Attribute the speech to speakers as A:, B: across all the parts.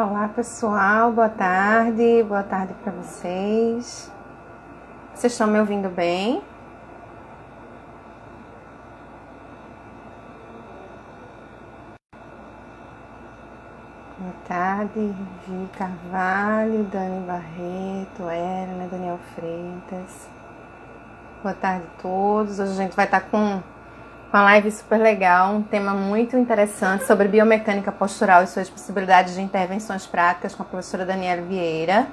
A: Olá pessoal, boa tarde para vocês. Vocês estão me ouvindo bem? Boa tarde, Vivi Carvalho, Dani Barreto, Erna, Daniel Freitas. Boa tarde a todos. Hoje a gente vai estar com uma live super legal, um tema muito interessante sobre biomecânica postural e suas possibilidades de intervenções práticas com a professora Daniela Vieira.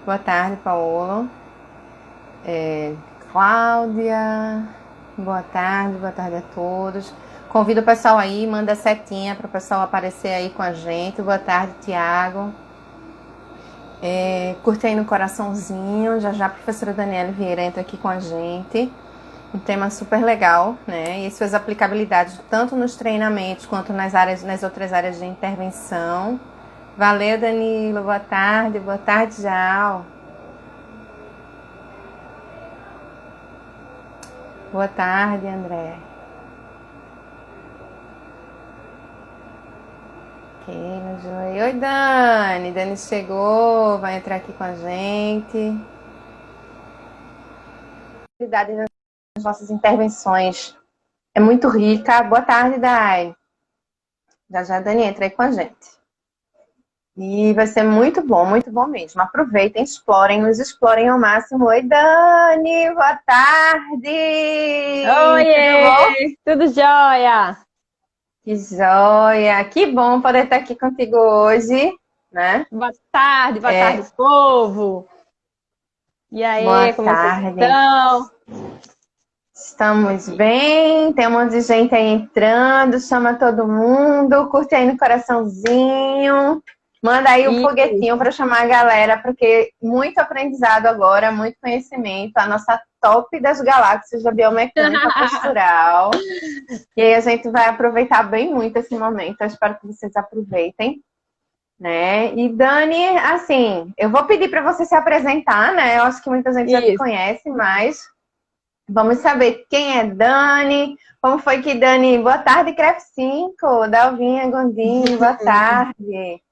A: Boa tarde, Paulo. Cláudia, boa tarde a todos. Convido o pessoal aí, manda setinha para o pessoal aparecer aí com a gente. Boa tarde, Tiago. Curte aí no coraçãozinho, já a professora Daniela Vieira entra aqui com a gente. Um tema super legal, né? E suas aplicabilidades tanto nos treinamentos quanto nas outras áreas de intervenção. Valeu, Danilo, boa tarde, Jal. Boa tarde, André. Oi, Dani. Dani chegou, vai entrar aqui com a gente. As nossas intervenções é muito rica. Boa tarde, Dai. Já a Dani entra aí com a gente. E vai ser muito bom mesmo. Aproveitem, nos explorem ao máximo. Oi, Dani, boa tarde!
B: Oi, tudo jóia?
A: Que jóia! Que bom poder estar aqui contigo hoje, né?
B: Boa tarde, povo! E aí,
A: boa
B: como
A: tarde.
B: vocês estão?
A: Estamos bem, tem um monte de gente aí entrando, chama todo mundo, curte aí no coraçãozinho. Manda aí um foguetinho para chamar a galera, porque muito aprendizado agora, muito conhecimento, a nossa top das galáxias da biomecânica postural. E aí a gente vai aproveitar bem muito esse momento, eu espero que vocês aproveitem. Né? E Dani, assim, eu vou pedir para você se apresentar, né? Eu acho que muita gente já te conhece, mas vamos saber quem é Dani, como foi que Dani... Boa tarde, CREF5, Dalvinha Gondim, boa tarde.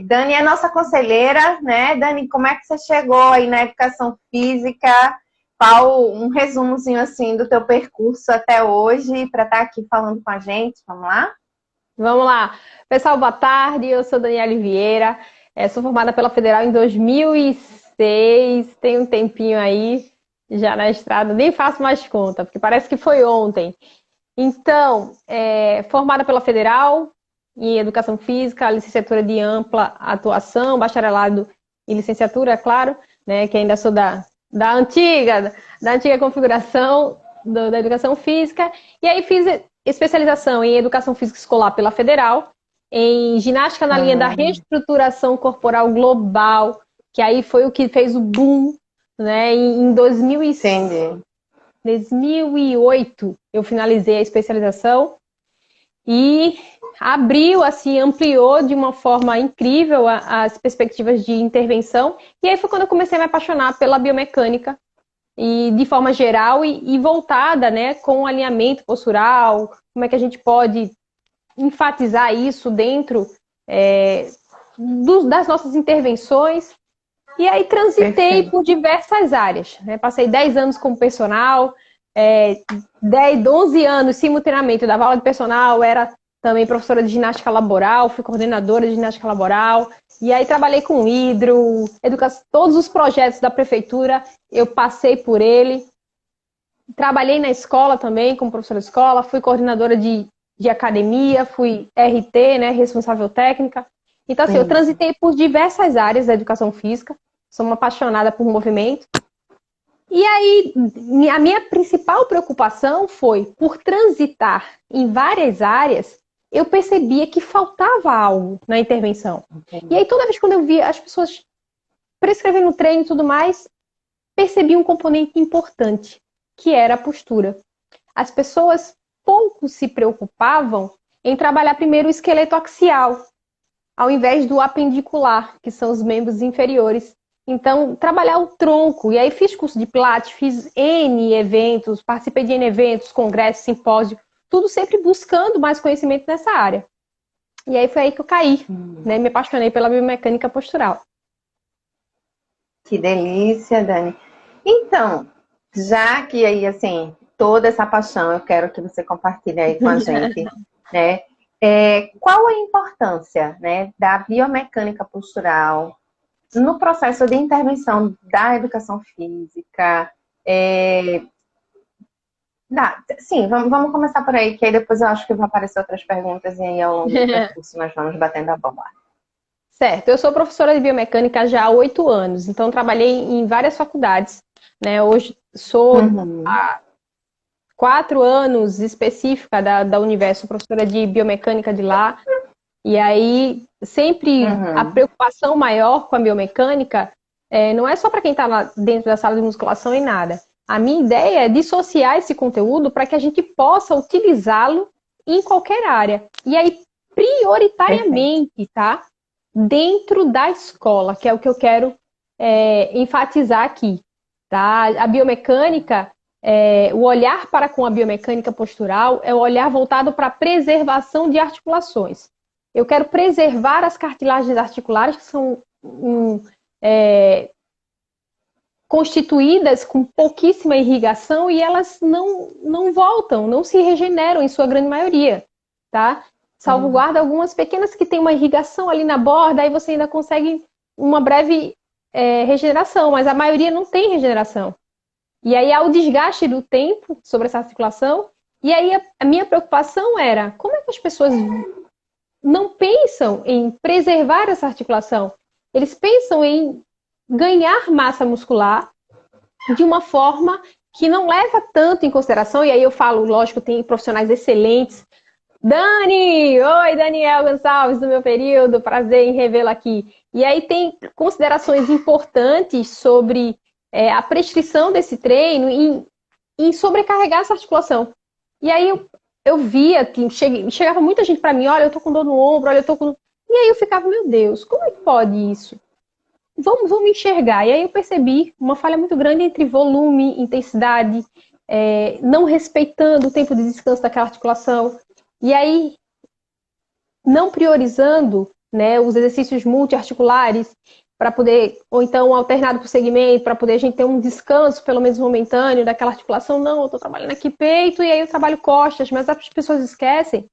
A: Dani é nossa conselheira, né? Dani, como é que você chegou aí na educação física? Qual um resumozinho assim do teu percurso até hoje para estar aqui falando com a gente? Vamos lá?
B: Vamos lá. Pessoal, boa tarde. Eu sou Daniela Vieira. Sou formada pela Federal em 2006. Tem um tempinho aí já na estrada. Nem faço mais conta, porque parece que foi ontem. Então, formada pela Federal em Educação Física, licenciatura de ampla atuação, bacharelado e licenciatura, é claro, né, que ainda sou da antiga configuração da Educação Física. E aí fiz especialização em Educação Física Escolar pela Federal, em ginástica na linha da reestruturação corporal global, que aí foi o que fez o boom, né, em 2008 eu finalizei a especialização e abriu, assim, ampliou de uma forma incrível as perspectivas de intervenção. E aí foi quando eu comecei a me apaixonar pela biomecânica, e de forma geral e voltada, né, com o alinhamento postural, como é que a gente pode enfatizar isso dentro das nossas intervenções. E aí transitei por diversas áreas, né? Passei 10 anos como personal, 12 anos simultaneamente, eu dava aula de personal, era também professora de ginástica laboral, fui coordenadora de ginástica laboral, e aí trabalhei com hidro, todos os projetos da prefeitura, eu passei por ele. Trabalhei na escola também, como professora de escola, fui coordenadora de academia, fui RT, né, responsável técnica. Então, assim, eu transitei por diversas áreas da educação física, sou uma apaixonada por movimento. E aí, a minha principal preocupação foi, por transitar em várias áreas, eu percebia que faltava algo na intervenção. E aí, toda vez quando eu via as pessoas prescrevendo treino e tudo mais, percebi um componente importante, que era a postura. As pessoas pouco se preocupavam em trabalhar primeiro o esqueleto axial, ao invés do apendicular, que são os membros inferiores. Então, trabalhar o tronco. E aí fiz curso de Pilates, fiz N eventos, participei de N eventos, congressos, simpósios, tudo sempre buscando mais conhecimento nessa área. E aí foi aí que eu caí, né? Me apaixonei pela biomecânica postural.
A: Que delícia, Dani. Então, já que aí, assim, toda essa paixão eu quero que você compartilhe aí com a gente, né? Qual a importância, né, da biomecânica postural no processo de intervenção da educação física? Sim, vamos começar por aí, que aí depois eu acho que vão aparecer outras perguntas e aí ao longo do percurso nós vamos batendo a bola.
B: Certo, eu sou professora de biomecânica já há 8 anos, então trabalhei em várias faculdades, né? Hoje sou há 4 anos específica da Universo, professora de biomecânica de lá, e aí sempre a preocupação maior com a biomecânica não é só para quem está lá dentro da sala de musculação e nada. A minha ideia é dissociar esse conteúdo para que a gente possa utilizá-lo em qualquer área. E aí, prioritariamente, tá? Dentro da escola, que é o que eu quero enfatizar aqui. Tá? A biomecânica, o olhar para com a biomecânica postural é o olhar voltado para a preservação de articulações. Eu quero preservar as cartilagens articulares, que são constituídas com pouquíssima irrigação e elas não voltam, não se regeneram em sua grande maioria, tá? Salvaguarda algumas pequenas que têm uma irrigação ali na borda, aí você ainda consegue uma breve regeneração, mas a maioria não tem regeneração. E aí há o desgaste do tempo sobre essa articulação, e aí a minha preocupação era, como é que as pessoas não pensam em preservar essa articulação? Eles pensam em ganhar massa muscular de uma forma que não leva tanto em consideração, e aí eu falo, lógico, tem profissionais excelentes. Oi, Daniel Gonçalves, do meu período, prazer em revê-lo aqui. E aí tem considerações importantes sobre a prescrição desse treino em sobrecarregar essa articulação. E aí eu via que chegava muita gente para mim, olha, eu tô com dor no ombro, olha, eu tô com... E aí eu ficava, meu Deus, como é que pode isso? Vamos enxergar. E aí eu percebi uma falha muito grande entre volume, intensidade, não respeitando o tempo de descanso daquela articulação. E aí, não priorizando, né, os exercícios multiarticulares para poder, ou então alternado por segmento, para poder a gente ter um descanso, pelo menos momentâneo, daquela articulação. Não, eu estou trabalhando aqui peito e aí eu trabalho costas, mas as pessoas esquecem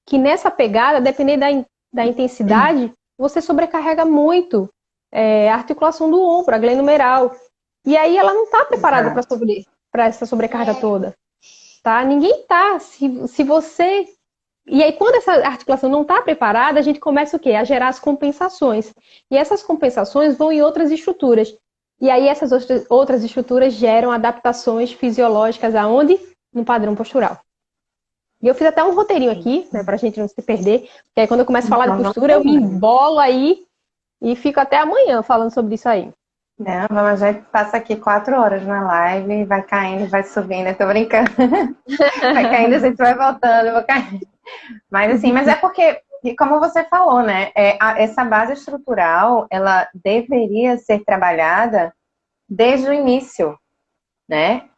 B: que nessa pegada, dependendo da intensidade, você sobrecarrega muito a articulação do ombro, a glenomeral. E aí ela não está preparada para essa sobrecarga toda. Tá? Ninguém está. Se você... E aí, quando essa articulação não está preparada, a gente começa o quê? A gerar as compensações. E essas compensações vão em outras estruturas. E aí, essas outras estruturas geram adaptações fisiológicas aonde? No padrão postural. E eu fiz até um roteirinho aqui, né, para a gente não se perder. Porque aí, quando eu começo a falar de postura, eu me embolo aí e fico até amanhã falando sobre isso aí.
A: Não, a gente passa aqui 4 horas na live, vai caindo, vai subindo, eu tô brincando. Vai caindo, a gente vai voltando, vai caindo. Mas assim, mas é porque, como você falou, né? Essa base estrutural, ela deveria ser trabalhada desde o início, né?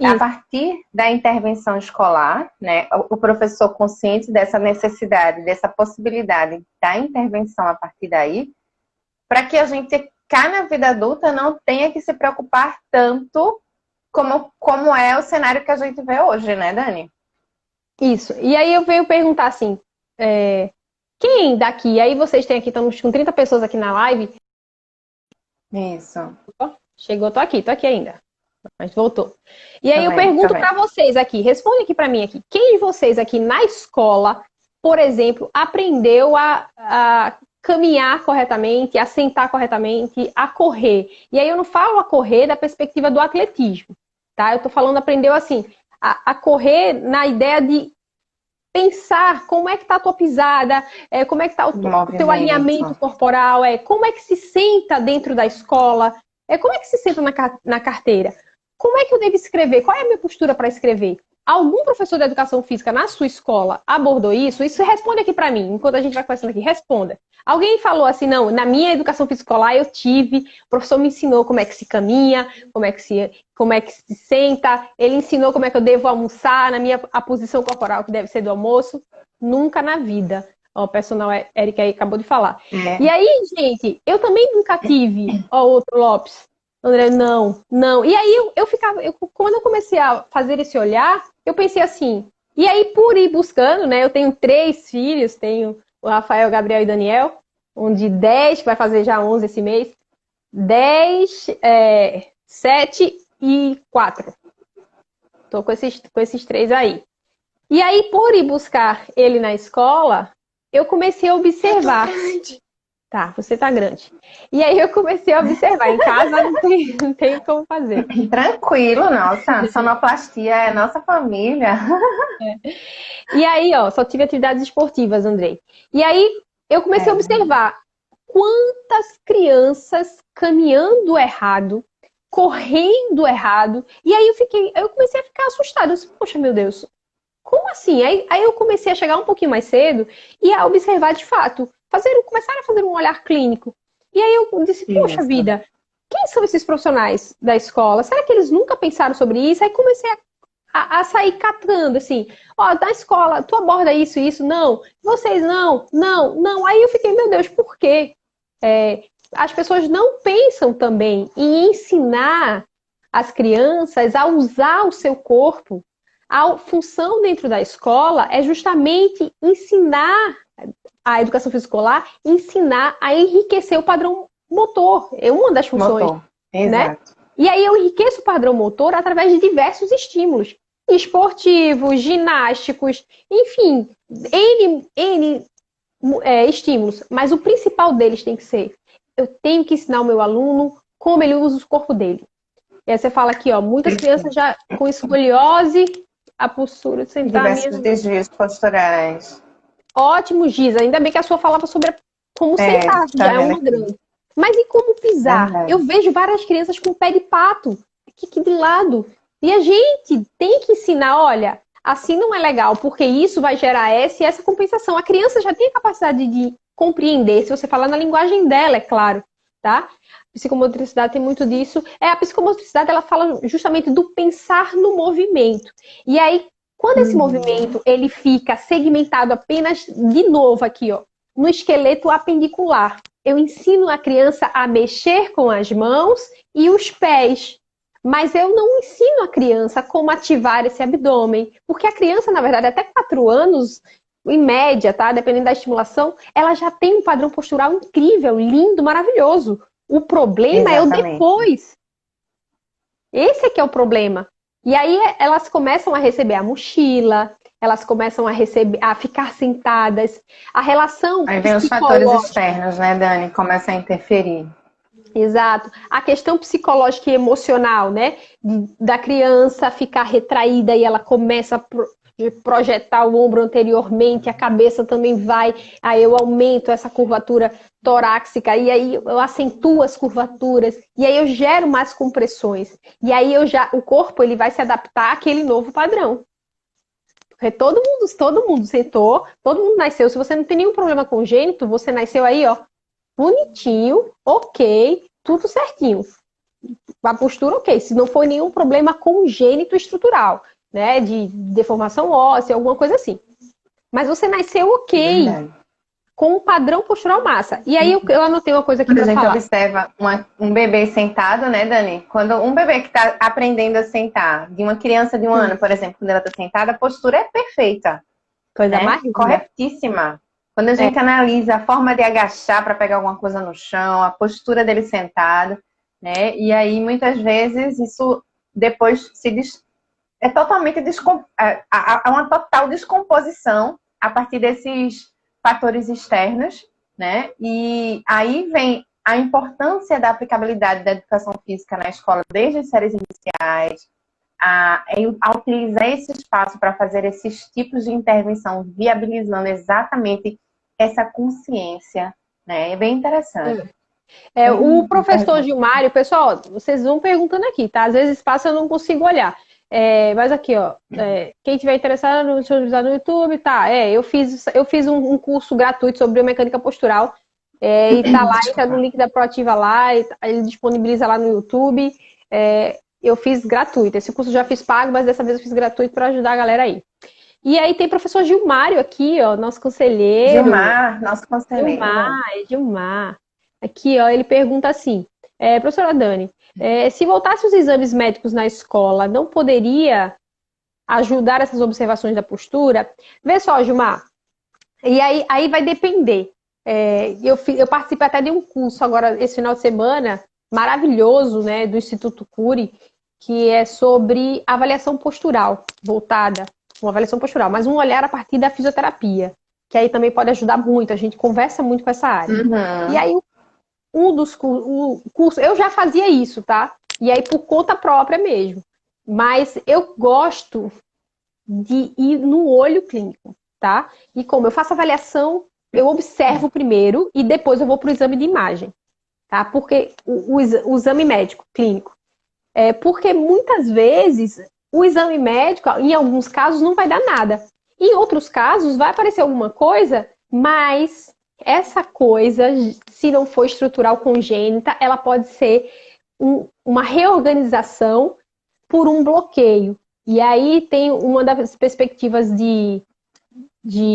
A: A partir da intervenção escolar, né? O professor consciente dessa necessidade, dessa possibilidade da intervenção a partir daí, para que a gente cá na vida adulta não tenha que se preocupar tanto como é o cenário que a gente vê hoje, né, Dani?
B: Isso. E aí eu venho perguntar assim, quem daqui? Aí vocês têm aqui, estamos com 30 pessoas aqui na live.
A: Isso.
B: Chegou, tô aqui ainda. Mas voltou. E aí eu pergunto para vocês aqui, responde aqui para mim aqui. Quem de vocês aqui na escola, por exemplo, aprendeu a caminhar corretamente, a sentar corretamente, a correr? E aí eu não falo a correr da perspectiva do atletismo, tá? Eu tô falando aprendeu assim, a correr na ideia de pensar como é que tá a tua pisada, como é que tá o teu alinhamento corporal, como é que se senta dentro da escola, como é que se senta na carteira, como é que eu devo escrever, qual é a minha postura para escrever? Algum professor de educação física na sua escola abordou isso? Isso responde aqui para mim, enquanto a gente vai conversando aqui, responda. Alguém falou assim, não, na minha educação física escolar eu tive, o professor me ensinou como é que se caminha, como é que se senta, ele ensinou como é que eu devo almoçar, a posição corporal que deve ser do almoço. Nunca na vida. Ó, o personal Erika aí acabou de falar.
A: É.
B: E aí, gente, eu também nunca tive. Ó, outro Lopes. André, não, não. E aí eu ficava, quando eu comecei a fazer esse olhar, eu pensei assim, e aí por ir buscando, né? Eu tenho 3 filhos, tenho o Rafael, Gabriel e Daniel, um de 10, que vai fazer já 11 esse mês, 10, 7 e 4. Tô com esses 3 aí. E aí, por ir buscar ele na escola, eu comecei a observar. Tá, você tá grande. E aí eu comecei a observar. Em casa não tem como fazer.
A: Tranquilo, nossa. Sonoplastia é nossa família.
B: E aí, ó, só tive atividades esportivas, Andrei. E aí eu comecei a observar quantas crianças caminhando errado, correndo errado. E aí eu comecei a ficar assustada. Eu disse, poxa, meu Deus, como assim? Aí eu comecei a chegar um pouquinho mais cedo e a observar de fato. Começar a fazer um olhar clínico. E aí eu disse, poxa vida, quem são esses profissionais da escola? Será que eles nunca pensaram sobre isso? Aí comecei a sair catando, assim, ó, na escola, tu aborda isso e isso? Não. Vocês não, não, não. Aí eu fiquei, meu Deus, por quê? As pessoas não pensam também em ensinar as crianças a usar o seu corpo. A função dentro da escola é justamente ensinar a educação físico-escolar, ensinar a enriquecer o padrão motor. É uma das funções.
A: Motor. Exato.
B: Né? E aí eu enriqueço o padrão motor através de diversos estímulos. Esportivos, ginásticos, enfim, N estímulos. Mas o principal deles tem que ser, eu tenho que ensinar o meu aluno como ele usa o corpo dele. E aí você fala aqui, ó, muitas crianças já com escoliose, a postura de sentar...
A: Diversos desvios posturais.
B: Ótimo, Giza. Ainda bem que a sua falava sobre como sentar, já é uma grande. Mas e como pisar? Eu vejo várias crianças com pé de pato, aqui de lado. E a gente tem que ensinar, olha, assim não é legal, porque isso vai gerar essa e essa compensação. A criança já tem a capacidade de compreender, se você falar na linguagem dela, é claro, tá? Psicomotricidade tem muito disso. A psicomotricidade, ela fala justamente do pensar no movimento. E aí, quando esse movimento ele fica segmentado apenas, de novo aqui, ó, no esqueleto apendicular, eu ensino a criança a mexer com as mãos e os pés. Mas eu não ensino a criança como ativar esse abdômen. Porque a criança, na verdade, até 4 anos, em média, tá? Dependendo da estimulação, ela já tem um padrão postural incrível, lindo, maravilhoso. O problema é o depois. Esse é que é o problema. E aí elas começam a receber a mochila, elas começam a ficar sentadas. A relação
A: aí vem os fatores externos, né, Dani? Começam a interferir.
B: Exato. A questão psicológica e emocional, né? Da criança ficar retraída e ela começa a projetar o ombro anteriormente, a cabeça também vai, aí eu aumento essa curvatura torácica, e aí eu acentuo as curvaturas, e aí eu gero mais compressões. E aí o corpo ele vai se adaptar àquele novo padrão. Porque todo mundo sentou, todo mundo nasceu. Se você não tem nenhum problema congênito, você nasceu aí, ó, bonitinho, ok, tudo certinho. A postura, ok. Se não foi nenhum problema congênito estrutural, né? De deformação óssea, alguma coisa assim. Mas você nasceu ok, com um padrão postural massa. E aí eu anotei uma coisa aqui para falar.
A: A gente observa um bebê sentado, né, Dani? Quando um bebê que está aprendendo a sentar, de uma criança de 1 ano, por exemplo, quando ela está sentada, a postura é perfeita.
B: Coisa mais
A: corretíssima. Quando a gente analisa a forma de agachar para pegar alguma coisa no chão, a postura dele sentado, né? E aí, muitas vezes, isso depois é totalmente há uma total descomposição a partir desses fatores externos, né? E aí vem a importância da aplicabilidade da educação física na escola desde as séries iniciais, a utilizar esse espaço para fazer esses tipos de intervenção, viabilizando exatamente essa consciência, né? É bem interessante.
B: O professor Gilmário, pessoal, vocês vão perguntando aqui, tá? Às vezes passa eu não consigo olhar. Mas aqui, ó, quem tiver interessado no YouTube, tá? Eu fiz um curso gratuito sobre biomecânica postural. E tá lá, entra no link da Proativa lá, ele disponibiliza lá no YouTube. Eu fiz gratuito. Esse curso eu já fiz pago, mas dessa vez eu fiz gratuito para ajudar a galera aí. E aí tem o professor Gilmário aqui, ó, nosso conselheiro.
A: Gilmar, nosso conselheiro.
B: Gilmar. Aqui, ó, ele pergunta assim, professora Dani, se voltasse os exames médicos na escola, não poderia ajudar essas observações da postura? Vê só, Gilmar, e aí vai depender. Eu participo até de um curso agora, esse final de semana, maravilhoso, né, do Instituto Cury, que é sobre avaliação postural, voltada, uma avaliação postural, mas um olhar a partir da fisioterapia, que aí também pode ajudar muito, a gente conversa muito com essa área.
A: Uhum.
B: E aí, o curso, eu já fazia isso, tá? E aí, por conta própria mesmo. Mas eu gosto de ir no olho clínico, tá? E como eu faço avaliação, eu observo primeiro e depois eu vou para o exame de imagem, tá? Porque o exame médico, clínico. Porque muitas vezes o exame médico, em alguns casos, não vai dar nada. Em outros casos, vai aparecer alguma coisa, mas essa coisa, se não for estrutural congênita, ela pode ser uma reorganização por um bloqueio. E aí tem uma das perspectivas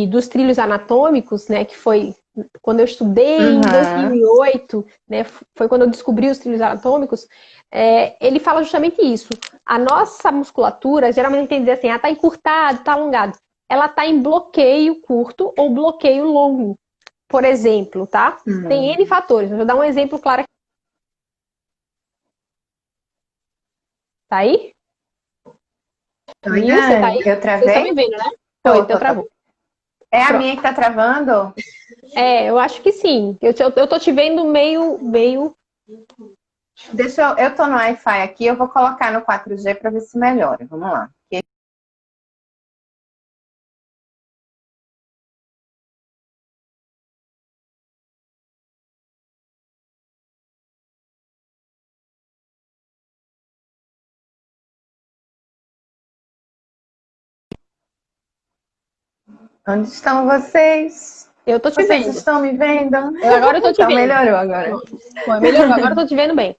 B: dos trilhos anatômicos, né, que foi quando eu estudei em 2008, né, foi quando eu descobri os trilhos anatômicos, ele fala justamente isso. A nossa musculatura, geralmente tem que dizer assim, tá encurtado, tá alongado. Ela tá em bloqueio curto ou bloqueio longo, por exemplo, tá? Tem N fatores. Vou dar um exemplo claro aqui. Tá aí?
A: Oi, você tá aí? Eu travei?
B: Você tá me vendo, né? Foi, então travou.
A: É a minha que tá travando?
B: Eu acho que sim. Eu tô te vendo meio...
A: Deixa eu tô no Wi-Fi aqui, eu vou colocar no 4G para ver se melhora. Vamos lá. Onde estão vocês?
B: Eu tô te vendo.
A: Vocês estão me vendo?
B: Agora eu tô te vendo.
A: Melhorou agora.
B: Melhorou, agora eu tô te vendo bem.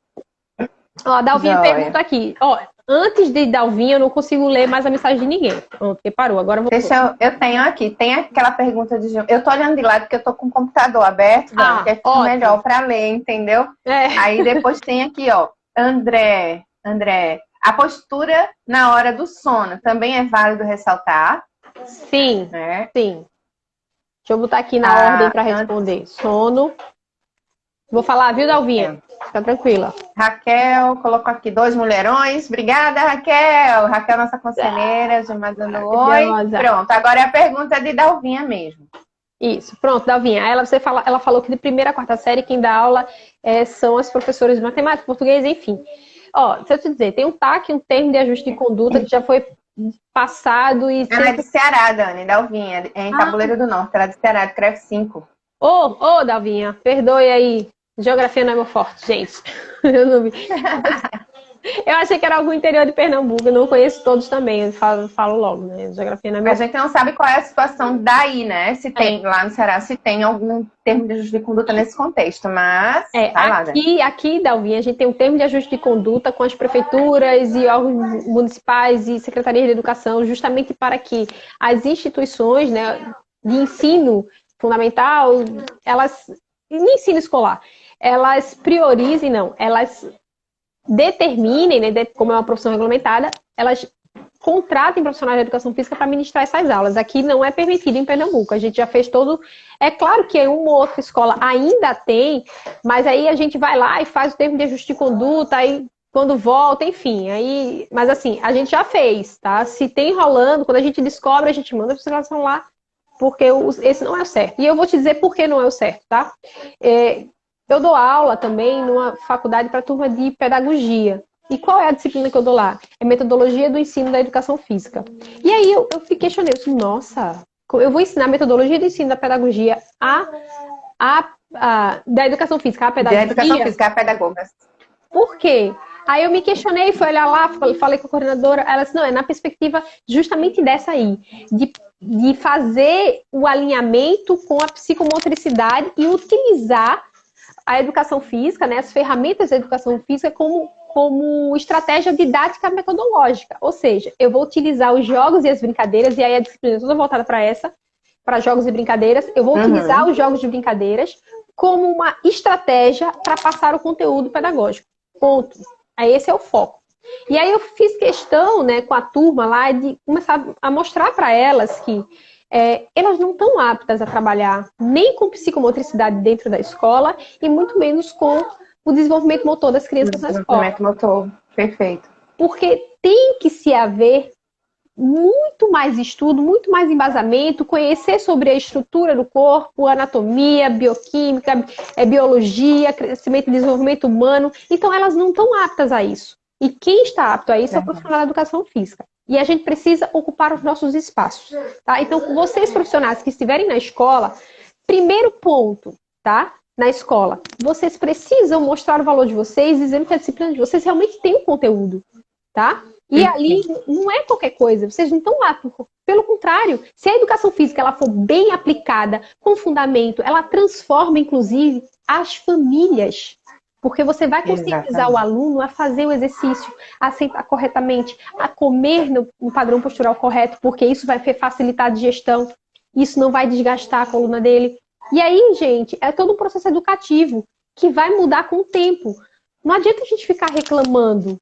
B: Ó, a Dalvinha pergunta aqui. Ó, antes de Dalvinha, eu não consigo ler mais a mensagem de ninguém. Porque parou, agora eu vou...
A: Eu tenho aqui. Tem aquela pergunta de... Eu tô olhando de lado porque eu tô com o computador aberto, que é melhor para ler, entendeu? Aí depois tem aqui, ó. André, a postura na hora do sono também é válido ressaltar?
B: Sim, sim. Deixa eu botar aqui na ordem para responder. Sono. Vou falar, viu, Dalvinha? Fica tranquila.
A: Raquel colocou aqui 2 mulherões. Obrigada, Raquel. Raquel, nossa conselheira, já mandando oi. Pronto, agora é a pergunta de Dalvinha mesmo.
B: Isso, pronto, Dalvinha. Ela falou que de primeira a quarta série quem dá aula são as professoras de matemática, português, enfim. Ó, deixa eu te dizer, tem um TAC, um termo de ajuste de conduta que já foi passado e...
A: Ela é de Ceará, Dani, Dalvinha, em Tabuleiro do Norte. Ela é de Ceará, de CREF 5.
B: Ô, Dalvinha, perdoe aí. Geografia não é meu forte, gente. Eu não vi. Eu achei que era algum interior de Pernambuco, eu não conheço todos também, eu falo logo, né? Geografia não é meu forte.
A: A gente não sabe qual é a situação daí, né? Se tem, lá no Ceará, se tem algum termo de ajuste de conduta nesse contexto, mas...
B: Aqui, Dalvinha, a gente tem um termo de ajuste de conduta com as prefeituras e órgãos municipais e secretarias de educação, justamente para que as instituições, né, de ensino fundamental, no ensino escolar, elas priorizem, elas determinem, né, como é uma profissão regulamentada, elas contratem profissionais de educação física para ministrar essas aulas. Aqui não é permitido em Pernambuco. A gente já fez todo... É claro que uma ou outra escola ainda tem, mas aí a gente vai lá e faz o termo de ajuste de conduta, aí quando volta, enfim. Mas assim, a gente já fez, tá? Se tem rolando, quando a gente descobre, a gente manda a fiscalização lá, porque esse não é o certo. E eu vou te dizer por que não é o certo, tá? Eu dou aula também numa faculdade para turma de pedagogia. E qual é a disciplina que eu dou lá? É metodologia do ensino da educação física. E aí eu fiquei questionando, nossa, eu vou ensinar metodologia do ensino da pedagogia da educação física, a pedagogia.
A: Da educação física, a pedagoga.
B: Por quê? Aí eu me questionei, fui olhar lá, falei com a coordenadora, ela disse, não, é na perspectiva justamente dessa aí, de fazer o alinhamento com a psicomotricidade e utilizar a educação física, né, as ferramentas da educação física como como estratégia didática metodológica. Ou seja, eu vou utilizar os jogos e as brincadeiras, e aí a disciplina é toda voltada para jogos e brincadeiras. Eu vou utilizar os jogos de brincadeiras como uma estratégia para passar o conteúdo pedagógico. Ponto. Aí esse é o foco. E aí eu fiz questão, né, com a turma lá, de começar a mostrar para elas que elas não estão aptas a trabalhar nem com psicomotricidade dentro da escola e muito menos com o desenvolvimento motor das crianças na escola.
A: Desenvolvimento motor, perfeito.
B: Porque tem que se haver muito mais estudo, muito mais embasamento, conhecer sobre a estrutura do corpo, anatomia, bioquímica, biologia, crescimento e desenvolvimento humano. Então, elas não estão aptas a isso. E quem está apto a isso é o profissional da educação física. E a gente precisa ocupar os nossos espaços, tá? Então, vocês profissionais que estiverem na escola, primeiro ponto, tá? Na escola, vocês precisam mostrar o valor de vocês, dizendo que a disciplina de vocês realmente tem um conteúdo, tá? E ali não é qualquer coisa, vocês não estão lá. Pelo contrário, se a educação física ela for bem aplicada, com fundamento, ela transforma, inclusive, as famílias. Porque você vai conscientizar o aluno a fazer o exercício, a sentar corretamente, a comer no padrão postural correto, porque isso vai facilitar a digestão, isso não vai desgastar a coluna dele. E aí, gente, é todo um processo educativo que vai mudar com o tempo. Não adianta a gente ficar reclamando.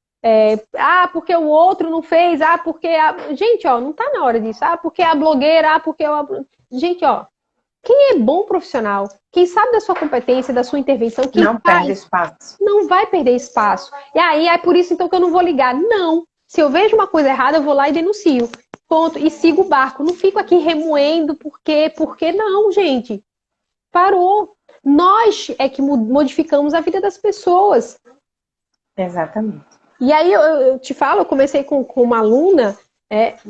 B: Porque o outro não fez, porque... Gente, ó, não tá na hora disso. Porque a blogueira, porque... Gente, ó, quem é bom profissional, quem sabe da sua competência, da sua intervenção, quem
A: não perde espaço.
B: Não vai perder espaço. E aí, é por isso então que eu não vou ligar. Não. Se eu vejo uma coisa errada, eu vou lá e denuncio. Ponto. E sigo o barco. Não fico aqui remoendo porque não, gente. Parou. Nós é que modificamos a vida das pessoas.
A: Exatamente.
B: E aí eu te falo, eu comecei com uma aluna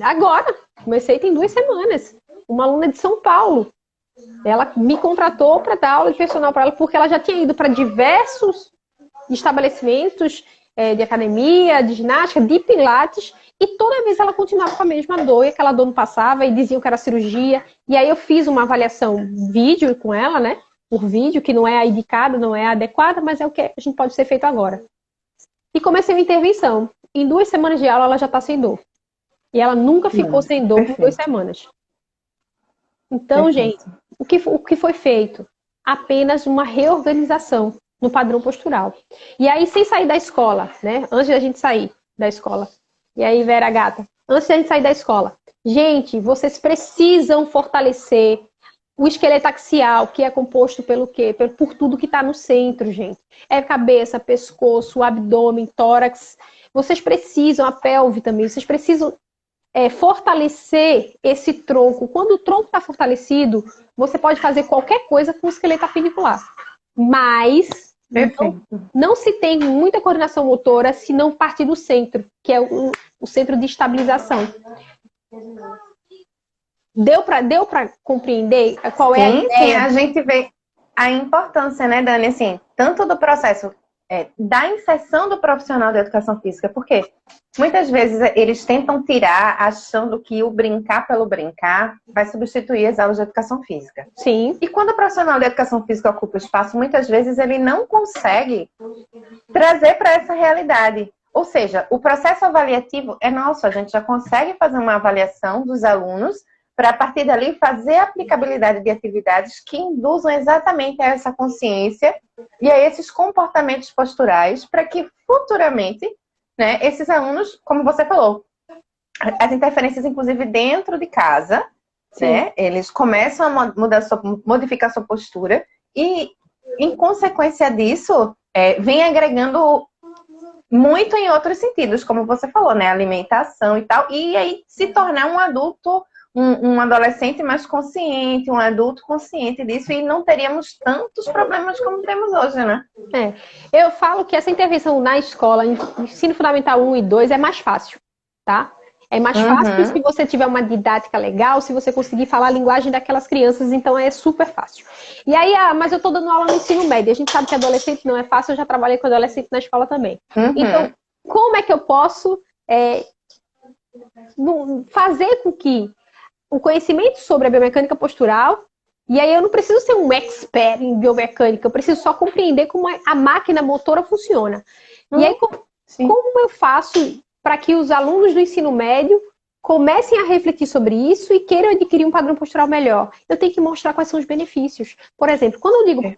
B: agora. Comecei tem 2 semanas. Uma aluna de São Paulo. Ela me contratou para dar aula de personal para ela, porque ela já tinha ido para diversos estabelecimentos de academia, de ginástica, de pilates, e toda vez ela continuava com a mesma dor, e aquela dor não passava, e diziam que era cirurgia. E aí eu fiz uma avaliação vídeo com ela, né? Por vídeo, que não é a indicada, não é a adequada, mas é o que a gente pode ser feito agora. E comecei uma intervenção. Em 2 semanas de aula, ela já está sem dor. E ela nunca ficou sem dor por 2 semanas. Então, gente, o que foi feito? Apenas uma reorganização no padrão postural. E aí, sem sair da escola, né? Antes da gente sair da escola. E aí, Vera Gata, antes da gente sair da escola. Gente, vocês precisam fortalecer o esqueleto axial, que é composto pelo quê? Por tudo que está no centro, gente. É cabeça, pescoço, abdômen, tórax. Vocês precisam, a pelve também, vocês precisam fortalecer esse tronco. Quando o tronco está fortalecido, você pode fazer qualquer coisa com o esqueleto appendicular. Mas não se tem muita coordenação motora se não partir do centro, que é o centro de estabilização. Deu para compreender qual é a ideia?
A: A gente vê a importância, né, Dani, assim, tanto do processo da inserção do profissional da educação física, porque muitas vezes eles tentam tirar achando que o brincar pelo brincar vai substituir as aulas de educação física.
B: Sim.
A: E quando o profissional da educação física ocupa o espaço, muitas vezes ele não consegue trazer para essa realidade. Ou seja, o processo avaliativo é nosso, a gente já consegue fazer uma avaliação dos alunos para, a partir dali, fazer a aplicabilidade de atividades que induzam exatamente a essa consciência e a esses comportamentos posturais, para que futuramente, né, esses alunos, como você falou, as interferências, inclusive, dentro de casa, né, eles começam a modificar sua postura e, em consequência disso, vem agregando muito em outros sentidos, como você falou, né, alimentação e tal, e aí se tornar um adulto, um adolescente mais consciente, um adulto consciente disso, e não teríamos tantos problemas como temos hoje, né?
B: Eu falo que essa intervenção na escola, ensino fundamental 1 e 2, é mais fácil, tá? É mais fácil se você tiver uma didática legal, se você conseguir falar a linguagem daquelas crianças, então é super fácil. E aí, mas eu tô dando aula no ensino médio, a gente sabe que adolescente não é fácil, eu já trabalhei com adolescente na escola também. Então, como é que eu posso fazer com que o conhecimento sobre a biomecânica postural, e aí eu não preciso ser um expert em biomecânica, eu preciso só compreender como a máquina motora funciona. E aí,
A: Sim.
B: Como eu faço para que os alunos do ensino médio comecem a refletir sobre isso e queiram adquirir um padrão postural melhor? Eu tenho que mostrar quais são os benefícios. Por exemplo, quando eu digo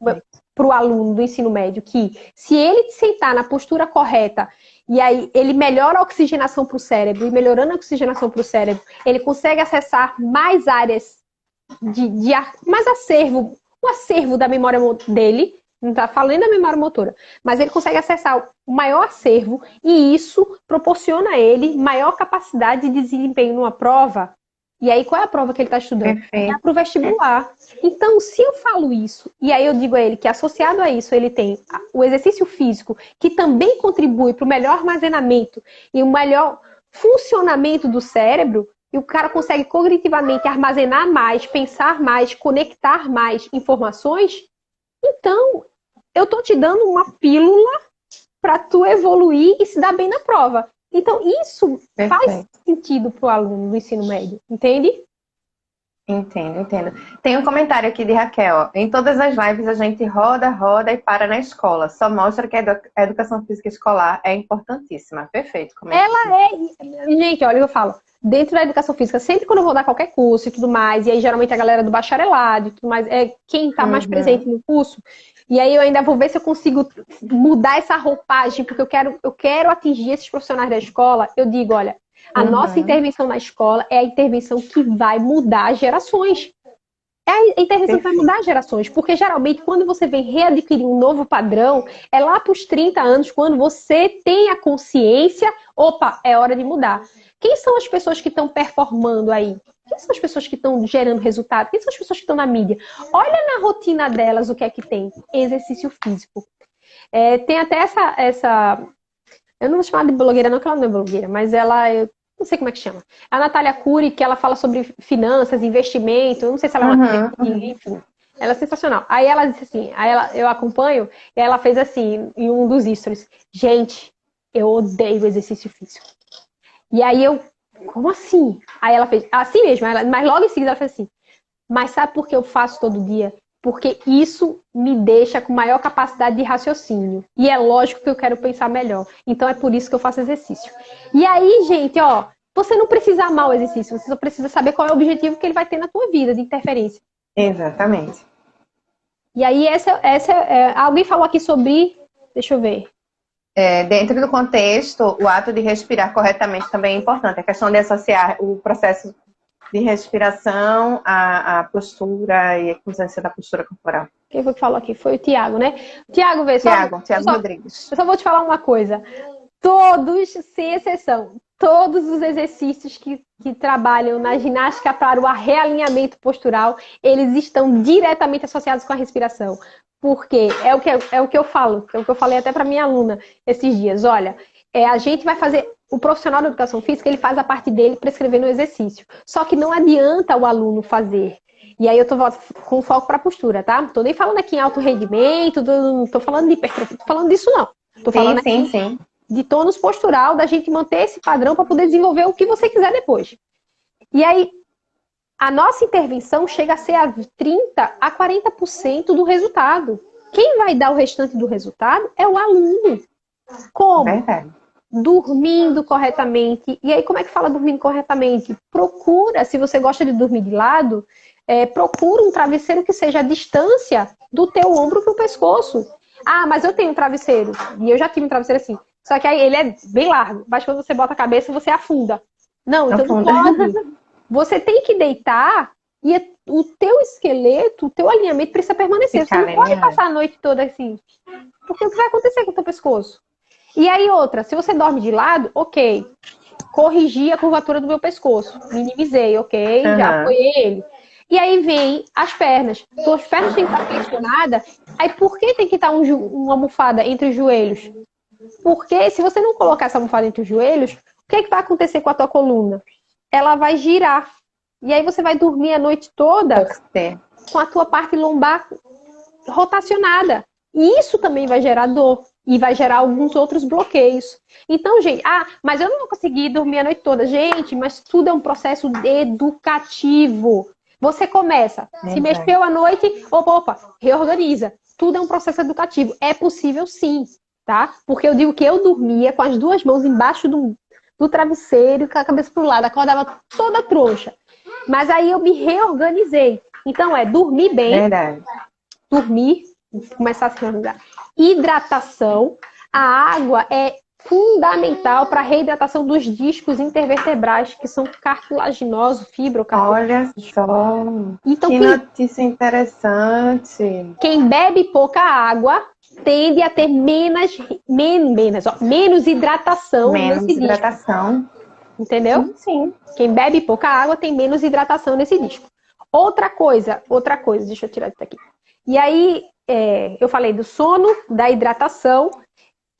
B: para o aluno do ensino médio que se ele sentar na postura correta e aí ele melhora a oxigenação para o cérebro, e melhorando a oxigenação para o cérebro, ele consegue acessar mais áreas mais acervo, o acervo da memória dele, não está falando da memória motora, mas ele consegue acessar o maior acervo e isso proporciona a ele maior capacidade de desempenho numa prova. E aí, qual é a prova que ele está estudando?
A: Perfeito.
B: É para o vestibular. Então, se eu falo isso, e aí eu digo a ele que associado a isso, ele tem o exercício físico, que também contribui para o melhor armazenamento e o melhor funcionamento do cérebro, e o cara consegue cognitivamente armazenar mais, pensar mais, conectar mais informações, então eu tô te dando uma pílula para tu evoluir e se dar bem na prova. Então isso faz sentido para o aluno do ensino médio, entende?
A: Entendo. Tem um comentário aqui de Raquel. Ó. Em todas as lives a gente roda e para na escola. Só mostra que a educação física escolar é importantíssima. Perfeito.
B: Gente, olha, eu falo. Dentro da educação física, sempre quando eu vou dar qualquer curso e tudo mais, e aí geralmente a galera do bacharelado e tudo mais, é quem está mais presente no curso, e aí eu ainda vou ver se eu consigo mudar essa roupagem, porque eu quero atingir esses profissionais da escola, eu digo, olha, a nossa intervenção na escola é a intervenção que vai mudar gerações. É a intervenção que vai mudar gerações, porque geralmente quando você vem readquirir um novo padrão, é lá para os 30 anos, quando você tem a consciência, opa, é hora de mudar. Quem são as pessoas que estão performando aí? Quem são as pessoas que estão gerando resultado? Quem são as pessoas que estão na mídia? Olha na rotina delas o que é que tem. Exercício físico. Tem até essa... Eu não vou chamar de blogueira não, porque ela não é blogueira, mas eu não sei como é que chama. A Natália Cury, que ela fala sobre finanças, investimento, eu não sei se ela é uma... Enfim, ela é sensacional. Aí ela disse assim, eu acompanho, e ela fez assim, em um dos stories, gente, eu odeio exercício físico. E aí como assim? Aí ela fez, assim mesmo, mas logo em seguida ela fez assim, mas sabe por que eu faço todo dia? Porque isso me deixa com maior capacidade de raciocínio. E é lógico que eu quero pensar melhor. Então é por isso que eu faço exercício. E aí, gente, ó, você não precisa amar o exercício, você só precisa saber qual é o objetivo que ele vai ter na tua vida de interferência.
A: Exatamente.
B: E aí, alguém falou aqui sobre... Deixa eu ver.
A: Dentro do contexto, o ato de respirar corretamente também é importante. A questão de associar o processo de respiração à postura e a consciência da postura corporal.
B: Quem foi que falou aqui? Foi o Tiago, né? Tiago
A: Rodrigues.
B: Eu só vou te falar uma coisa. Todos, sem exceção, todos os exercícios que trabalham na ginástica para o realinhamento postural, eles estão diretamente associados com a respiração. Porque é o que eu falo, é o que eu falei até para minha aluna esses dias. Olha, a gente vai fazer... O profissional da educação física, ele faz a parte dele prescrevendo o exercício. Só que não adianta o aluno fazer. E aí eu tô com foco para a postura, tá? Não tô nem falando aqui em alto rendimento, não tô falando de hipertrofia, tô falando disso não. Tô falando aqui de tônus postural, da gente manter esse padrão para poder desenvolver o que você quiser depois. E aí, a nossa intervenção chega a ser a 30% a 40% do resultado. Quem vai dar o restante do resultado é o aluno. Como?
A: Verdade.
B: Dormindo corretamente. E aí, como é que fala dormindo corretamente? Procura, se você gosta de dormir de lado, procura um travesseiro que seja a distância do teu ombro para o pescoço. Ah, mas eu tenho um travesseiro. E eu já tive um travesseiro assim. Só que aí ele é bem largo. Mas quando você bota a cabeça, você afunda. Não, então não pode. Você tem que deitar e o teu esqueleto, o teu alinhamento precisa permanecer. Você não pode passar a noite toda assim. Porque o que vai acontecer com o teu pescoço? E aí outra, se você dorme de lado, ok. Corrigi a curvatura do meu pescoço. Minimizei, ok. Já foi ele. E aí vem as pernas. Suas pernas têm que estar flexionadas. Aí por que tem que estar uma almofada entre os joelhos? Porque se você não colocar essa almofada entre os joelhos, o que é que vai acontecer com a tua coluna? Ela vai girar. E aí você vai dormir a noite toda com a tua parte lombar rotacionada. E isso também vai gerar dor. E vai gerar alguns outros bloqueios. Então, gente, mas eu não vou conseguir dormir a noite toda. Gente, mas tudo é um processo educativo. Você começa, se mexeu à noite, opa, reorganiza. Tudo é um processo educativo. É possível sim. tá? Porque eu digo que eu dormia com as duas mãos embaixo do travesseiro, com a cabeça pro lado, acordava toda troncha. Mas aí eu me reorganizei. Então dormir bem,
A: Verdade.
B: dormir, começar a se organizar. Hidratação. A água é fundamental para a reidratação dos discos intervertebrais, que são cartilaginosos,
A: Olha só,
B: então,
A: que notícia interessante.
B: Quem bebe pouca água tende a ter menos hidratação
A: Menos
B: nesse
A: hidratação.
B: disco. Entendeu?
A: Sim.
B: Quem bebe pouca água tem menos hidratação nesse disco. Outra coisa, deixa eu tirar isso daqui. E aí, eu falei do sono, da hidratação,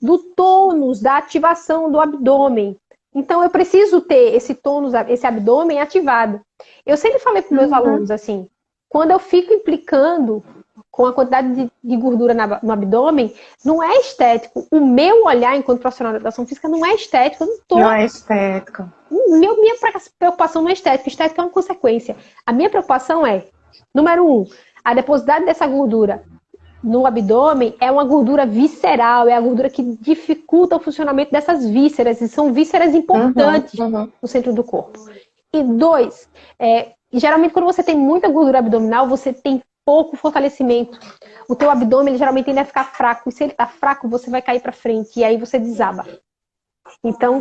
B: do tônus, da ativação do abdômen. Então, eu preciso ter esse tônus, esse abdômen ativado. Eu sempre falei para meus alunos assim, quando eu fico implicando com a quantidade de gordura no abdômen, não é estético. O meu olhar enquanto profissional de educação física não é estético.
A: Não é estético.
B: Minha preocupação não é estética. Estética é uma consequência. A minha preocupação é, número 1, a deposição dessa gordura no abdômen é uma gordura visceral, é a gordura que dificulta o funcionamento dessas vísceras, e são vísceras importantes no centro do corpo. E 2, geralmente quando você tem muita gordura abdominal, você tem pouco fortalecimento. O teu abdômen, ele geralmente tende a ficar fraco, e se ele está fraco, você vai cair para frente, e aí você desaba. Então,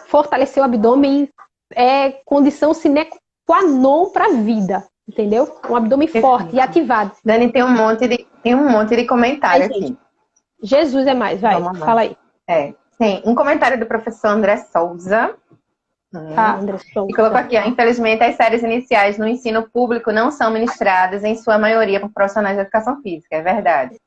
B: fortalecer o abdômen é condição sine qua non para a vida. Entendeu? Um abdômen forte e ativado.
A: Dani, tem um monte de comentário aqui.
B: Jesus é mais, vai, fala aí.
A: Tem um comentário do professor André Souza.
B: André Souza.
A: E colocou aqui, infelizmente as séries iniciais no ensino público não são ministradas, em sua maioria, por profissionais de educação física, é verdade.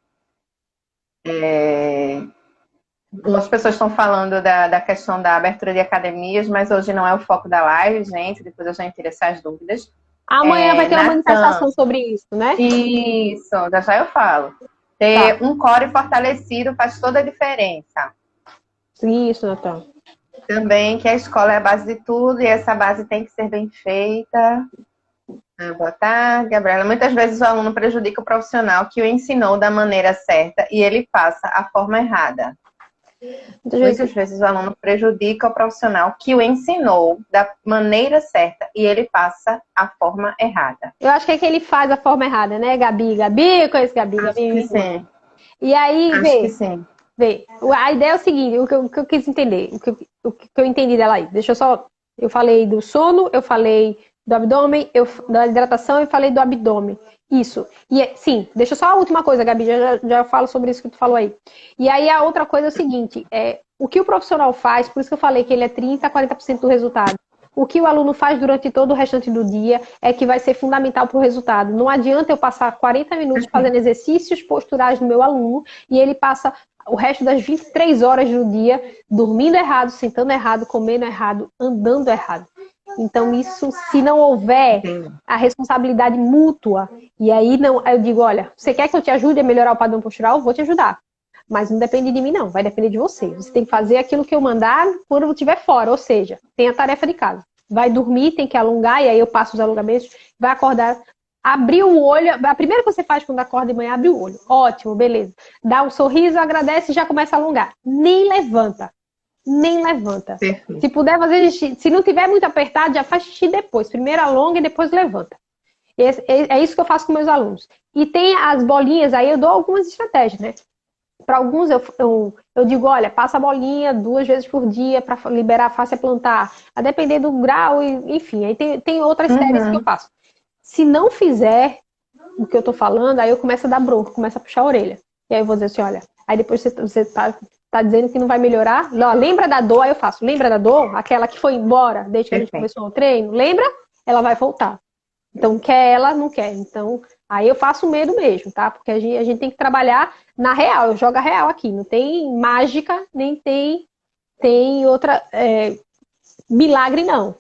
A: As pessoas estão falando da questão da abertura de academias, mas hoje não é o foco da live, gente, depois eu já tiro essas dúvidas.
B: Amanhã vai ter uma manifestação sobre isso, né?
A: Isso, já eu falo. Ter um core fortalecido faz toda a diferença.
B: Isso, Natan.
A: Também que a escola é a base de tudo e essa base tem que ser bem feita. Boa tarde, Gabriela. Muitas vezes o aluno prejudica o profissional que o ensinou da maneira certa e ele passa a forma errada. Muitas vezes o aluno prejudica o profissional que o ensinou da maneira certa e ele passa a forma errada.
B: Eu acho que é que ele faz a forma errada, né, Gabi? Gabi, conheço Gabi.
A: Acho que sim.
B: E aí,
A: sim.
B: A ideia é o seguinte, o que eu quis entender, o que eu entendi dela aí. Eu falei do sono, eu falei do abdômen, da hidratação e falei do abdômen. Isso. E sim, deixa só a última coisa, Gabi, já falo sobre isso que tu falou aí. E aí a outra coisa é o seguinte, o que o profissional faz, por isso que eu falei que ele é 30% a 40% do resultado. O que o aluno faz durante todo o restante do dia é que vai ser fundamental para o resultado. Não adianta eu passar 40 minutos fazendo exercícios posturais no meu aluno e ele passa o resto das 23 horas do dia dormindo errado, sentando errado, comendo errado, andando errado. Então, isso, se não houver a responsabilidade mútua, e aí eu digo, olha, você quer que eu te ajude a melhorar o padrão postural? Eu vou te ajudar. Mas não depende de mim, não. Vai depender de você. Você tem que fazer aquilo que eu mandar quando eu estiver fora. Ou seja, tem a tarefa de casa. Vai dormir, tem que alongar, e aí eu passo os alongamentos. Vai acordar, abrir o olho. A primeira que você faz quando acorda de manhã, abre o olho. Ótimo, beleza. Dá um sorriso, agradece e já começa a alongar. Nem levanta. Se puder fazer xixi, se não tiver muito apertado, já faz xixi depois. Primeiro alonga e depois levanta. É isso que eu faço com meus alunos. E tem as bolinhas, aí eu dou algumas estratégias, né? Para alguns eu digo, olha, passa a bolinha 2 vezes por dia para liberar a face plantar. A depender do grau, enfim. Aí tem outras séries que eu faço. Se não fizer o que eu tô falando, aí eu começo a dar bronca, começo a puxar a orelha. E aí eu vou dizer assim, olha, aí depois você tá dizendo que não vai melhorar. Lembra da dor? Aí eu faço, lembra da dor? Aquela que foi embora desde que a gente começou o treino? Lembra? Ela vai voltar. Então, quer ela, não quer. Então, aí eu faço medo mesmo, tá? Porque a gente tem que trabalhar na real. Eu jogo a real aqui. Não tem mágica, nem tem outra milagre, não.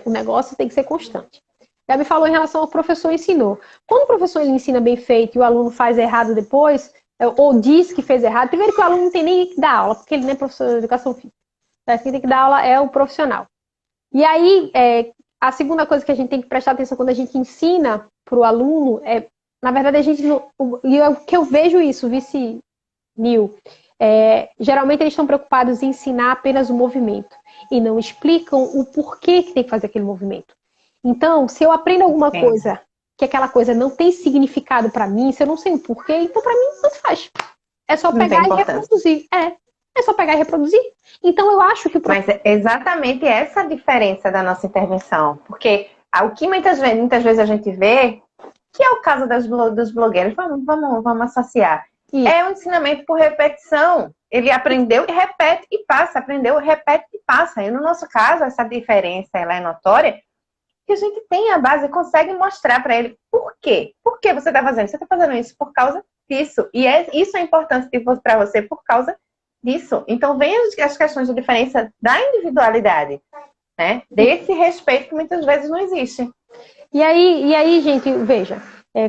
B: O negócio tem que ser constante. Gabi falou em relação ao professor ensinou. Quando o professor ele ensina bem feito e o aluno faz errado depois, ou diz que fez errado, primeiro que o aluno não tem nem que dar aula, porque ele não é professor de educação física. Quem tem que dar aula é o profissional. E aí, a segunda coisa que a gente tem que prestar atenção quando a gente ensina para o aluno na verdade, a gente não. E o que eu vejo isso, vice-Nil, Geralmente eles estão preocupados em ensinar apenas o movimento e não explicam o porquê que tem que fazer aquele movimento. Então, se eu aprendo alguma coisa, que aquela coisa não tem significado para mim, se eu não sei o porquê, então para mim não faz. É só pegar e reproduzir. É só pegar e reproduzir. Então eu acho que...
A: Mas é exatamente essa a diferença da nossa intervenção. Porque o que muitas vezes a gente vê, que é o caso dos blogueiros, vamos associar. Isso. É um ensinamento por repetição. Ele aprendeu e repete e passa. Aprendeu, repete e passa. E no nosso caso, essa diferença ela é notória, que a gente tem a base e consegue mostrar para ele por quê. Por que você está fazendo? Você está fazendo isso por causa disso. E isso é importante para você por causa disso. Então, vem as questões de diferença da individualidade, né? Desse respeito que muitas vezes não existe.
B: E aí, gente, veja,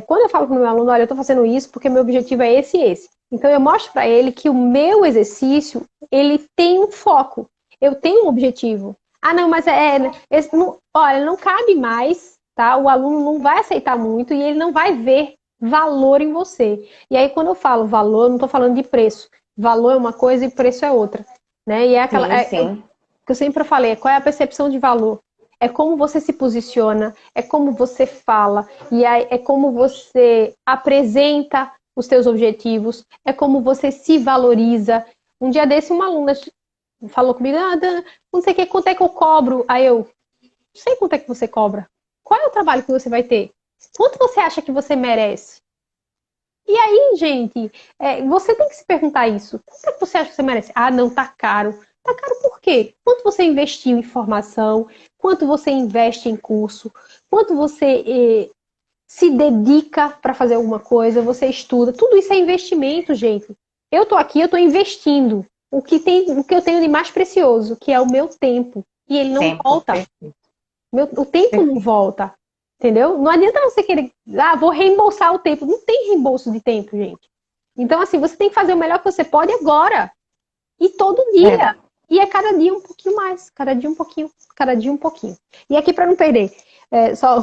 B: quando eu falo com o meu aluno, olha, eu estou fazendo isso porque meu objetivo é esse e esse. Então, eu mostro para ele que o meu exercício, ele tem um foco. Eu tenho um objetivo. Ah, não, mas olha, não cabe mais, tá? O aluno não vai aceitar muito e ele não vai ver valor em você. E aí, quando eu falo valor, eu não estou falando de preço. Valor é uma coisa e preço é outra, né? E é aquela
A: sim.
B: Que eu sempre falei, qual é a percepção de valor? É como você se posiciona, é como você fala, e é como você apresenta os seus objetivos, é como você se valoriza. Um dia desse, uma aluna falou comigo, não sei quanto é que eu cobro. Aí eu, não sei quanto é que você cobra. Qual é o trabalho que você vai ter? Quanto você acha que você merece? E aí, gente, você tem que se perguntar isso. Quanto é que você acha que você merece? Ah, não, tá caro. Tá caro por quê? Quanto você investiu em formação? Quanto você investe em curso? Quanto você se dedica para fazer alguma coisa? Você estuda? Tudo isso é investimento, gente. Eu tô aqui, eu tô investindo o que eu tenho de mais precioso, que é o meu tempo. E ele não volta. O tempo não volta. Entendeu? Não adianta você querer, vou reembolsar o tempo. Não tem reembolso de tempo, gente. Então, assim, você tem que fazer o melhor que você pode agora. E todo dia. E é cada dia um pouquinho mais. Cada dia um pouquinho. Cada dia um pouquinho. E aqui, para não perder, só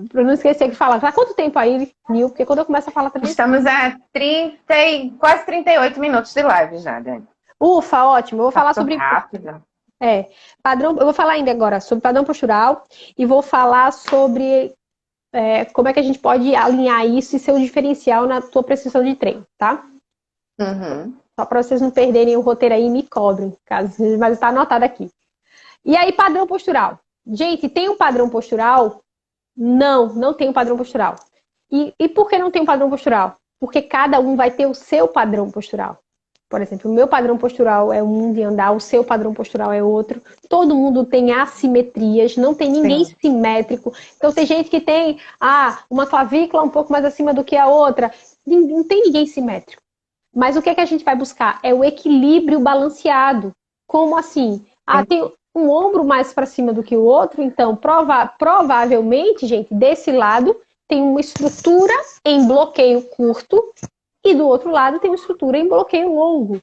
B: para não esquecer de falar. Há quanto tempo aí, Nil? Porque quando eu começo a falar também...
A: Estamos a quase 38 minutos de live já, Dani.
B: Ufa, ótimo. Eu vou falar sobre...
A: rápido.
B: Padrão. Eu vou falar ainda agora sobre padrão postural. E vou falar sobre... como é que a gente pode alinhar isso e ser um diferencial na tua prescrição de treino, tá?
A: Uhum.
B: Só para vocês não perderem o roteiro aí e me cobrem, mas está anotado aqui. E aí, padrão postural. Gente, tem um padrão postural? Não tem um padrão postural. E por que não tem um padrão postural? Porque cada um vai ter o seu padrão postural. Por exemplo, o meu padrão postural é um de andar, o seu padrão postural é outro. Todo mundo tem assimetrias, não tem ninguém simétrico. Então, tem gente que tem uma clavícula um pouco mais acima do que a outra. Não tem ninguém simétrico. Mas o que é que a gente vai buscar? É o equilíbrio balanceado. Como assim? Tem um ombro mais para cima do que o outro, então provavelmente, gente, desse lado tem uma estrutura em bloqueio curto e do outro lado tem uma estrutura em bloqueio longo.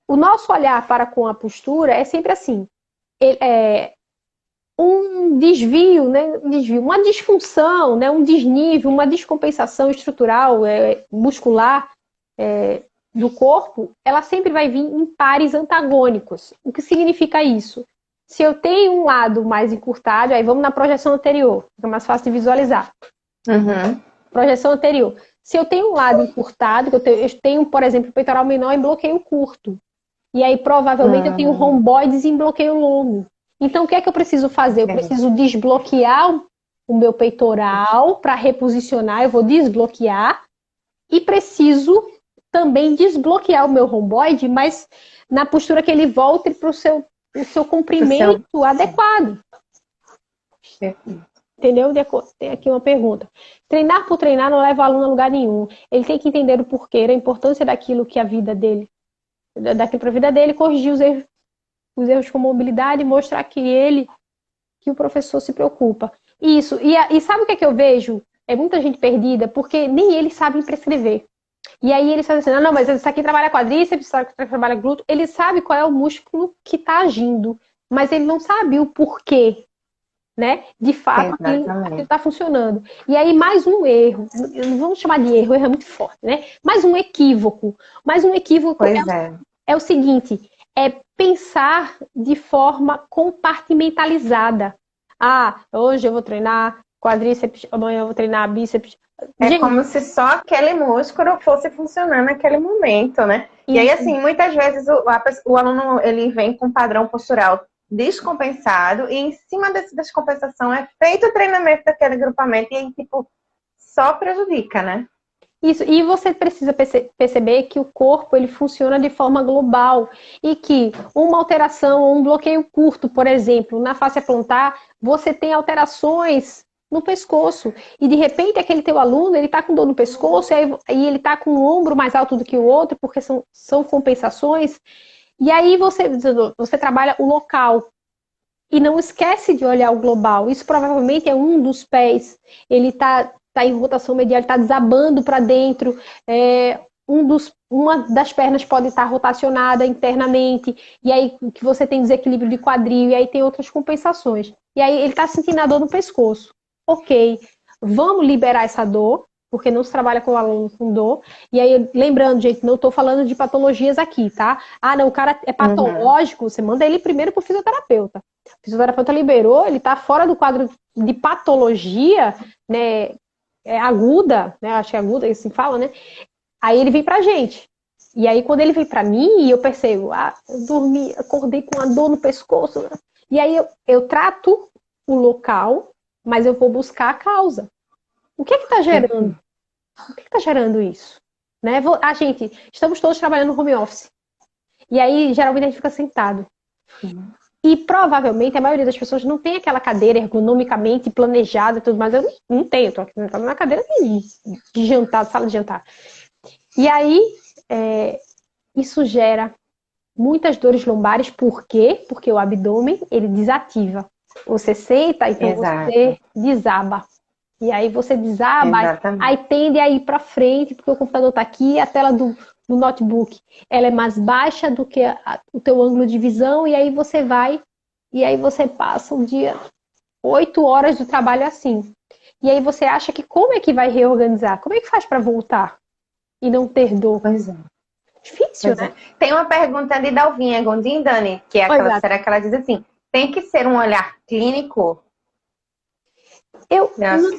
B: O nosso olhar para com a postura é sempre assim. Um desvio, né? Uma disfunção, né? Um desnível, uma descompensação estrutural, muscular do corpo, ela sempre vai vir em pares antagônicos. O que significa isso? Se eu tenho um lado mais encurtado, aí vamos na projeção anterior, fica mais fácil de visualizar.
A: Uhum.
B: Projeção anterior. Se eu tenho um lado encurtado, eu tenho, por exemplo, peitoral menor em bloqueio curto. E aí, provavelmente, eu tenho romboides em bloqueio longo. Então, o que é que eu preciso fazer? Eu preciso desbloquear o meu peitoral para reposicionar. Eu vou desbloquear. E preciso também desbloquear o meu romboide, mas na postura que ele volte para o seu comprimento adequado. Entendeu? Tem aqui uma pergunta. Treinar por treinar não leva o aluno a lugar nenhum. Ele tem que entender o porquê, a importância daquilo que a vida dele, daquilo para a vida dele, corrigir os erros com mobilidade e mostrar que o professor se preocupa. Isso. E sabe o que é que eu vejo? É muita gente perdida, porque nem eles sabem prescrever. E aí eles fazem assim, não, mas isso aqui trabalha quadríceps, isso aqui trabalha glúteo. Ele sabe qual é o músculo que está agindo, mas ele não sabe o porquê. né? De fato, aquilo está funcionando. E aí, mais um erro, não vamos chamar de erro, erro é muito forte, né? Mais um equívoco. Mais um equívoco é o seguinte, é pensar de forma compartimentalizada. Ah, hoje eu vou treinar quadríceps, amanhã eu vou treinar bíceps.
A: É como se só aquele músculo fosse funcionar naquele momento, né? Isso. E aí, assim, muitas vezes o aluno ele vem com um padrão postural descompensado e em cima dessa descompensação é feito o treinamento daquele grupamento e aí, tipo, só prejudica, né?
B: Isso, e você precisa perceber que o corpo ele funciona de forma global e que uma alteração ou um bloqueio curto, por exemplo, na face plantar, você tem alterações no pescoço. E de repente aquele teu aluno, ele está com dor no pescoço e ele está com o ombro mais alto do que o outro, porque são compensações. E aí você trabalha o local. E não esquece de olhar o global. Isso provavelmente é um dos pés. Ele está em rotação medial, ele está desabando para dentro. Uma das pernas pode estar rotacionada internamente. E aí que você tem desequilíbrio de quadril. E aí tem outras compensações. E aí ele está sentindo a dor no pescoço. Ok, vamos liberar essa dor, porque não se trabalha com o aluno com dor. E aí, lembrando, gente, não estou falando de patologias aqui, tá? Ah, não, o cara é patológico, você manda ele primeiro para o fisioterapeuta. O fisioterapeuta liberou, ele está fora do quadro de patologia, né, aguda, né, acho que é aguda, assim fala, né? Aí ele vem pra gente. E aí, quando ele vem pra mim, eu percebo, eu dormi, acordei com uma dor no pescoço. E aí, eu trato o local, mas eu vou buscar a causa. O que está gerando? O que está gerando isso? Né? Gente, estamos todos trabalhando no home office. E aí, geralmente, a gente fica sentado. E provavelmente a maioria das pessoas não tem aquela cadeira ergonomicamente planejada e tudo mais. Eu não tenho, estou aqui na cadeira de jantar, sala de jantar. E aí, isso gera muitas dores lombares. Por quê? Porque o abdômen, ele desativa. Você senta, então você desaba. E aí você desaba, aí tende a ir para frente, porque o computador está aqui, a tela do notebook, ela é mais baixa do que o teu ângulo de visão, e aí você vai, e aí você passa um dia, 8 horas do trabalho assim. E aí você acha que como é que vai reorganizar? Como é que faz para voltar e não ter dor?
A: Pois é.
B: Difícil, né?
A: Tem uma pergunta de Dalvinha Gondim, Dani, que é aquela, será que ela diz assim, tem que ser um olhar clínico?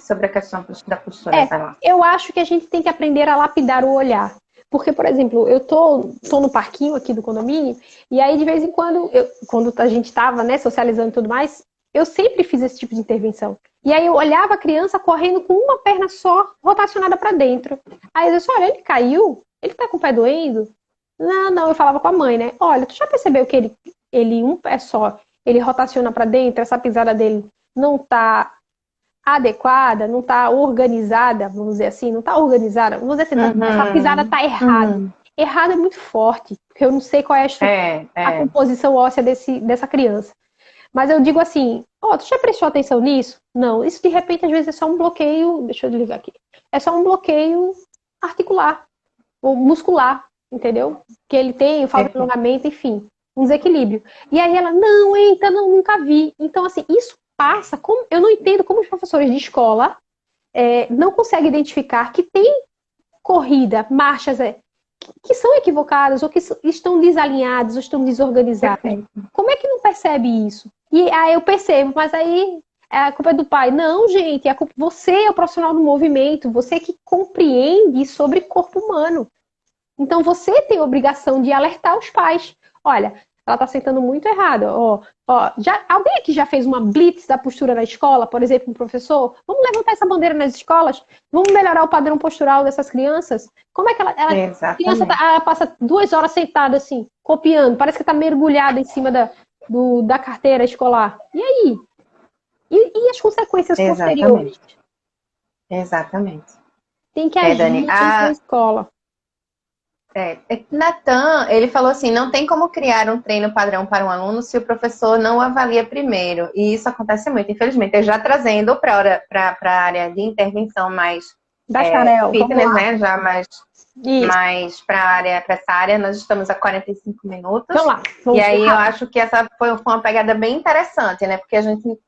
A: Sobre a questão da postura.
B: Eu acho que a gente tem que aprender a lapidar o olhar. Porque, por exemplo, eu tô no parquinho aqui do condomínio, e aí de vez em quando, quando a gente estava, né, socializando e tudo mais, eu sempre fiz esse tipo de intervenção. E aí eu olhava a criança correndo com uma perna só, rotacionada para dentro. Aí eu disse, olha, ele caiu? Ele tá com o pé doendo? Não, eu falava com a mãe, né? Olha, tu já percebeu que ele um pé só, ele rotaciona para dentro, essa pisada dele não tá adequada, não está organizada, vamos dizer assim, não está organizada, vamos dizer assim, essa pisada está errada. Errado é muito forte, porque eu não sei qual é a composição óssea dessa criança. Mas eu digo assim, tu já prestou atenção nisso? Não, isso de repente às vezes é só um bloqueio, deixa eu desligar aqui, é só um bloqueio articular, ou muscular, entendeu? Que ele tem falta de alongamento, enfim, um desequilíbrio. E aí ela, nunca vi. Então assim, isso passa, eu não entendo como os professores de escola não conseguem identificar que tem corrida, marchas que são equivocadas, ou que estão desalinhadas, ou estão desorganizadas. Como é que não percebe isso? E aí eu percebo, mas aí a culpa é do pai. Não, gente, você é o profissional do movimento, você que compreende sobre corpo humano. Então você tem a obrigação de alertar os pais. Olha, ela está sentando muito errado. Alguém aqui já fez uma blitz da postura na escola, por exemplo, um professor? Vamos levantar essa bandeira nas escolas? Vamos melhorar o padrão postural dessas crianças? Como é que a criança passa 2 horas sentada assim, copiando, parece que está mergulhada em cima da carteira escolar. E aí? E as consequências posteriores?
A: Exatamente.
B: Tem que agir na escola.
A: Natan, ele falou assim, não tem como criar um treino padrão para um aluno se o professor não o avalia primeiro. E isso acontece muito, infelizmente. Eu já trazendo para a área de intervenção mais
B: Bacharel,
A: fitness, né? Já mais
B: Isso.
A: Mas para essa área nós estamos a 45 minutos.
B: Vamos lá.
A: E aí eu acho que essa foi uma pegada bem interessante, né? Porque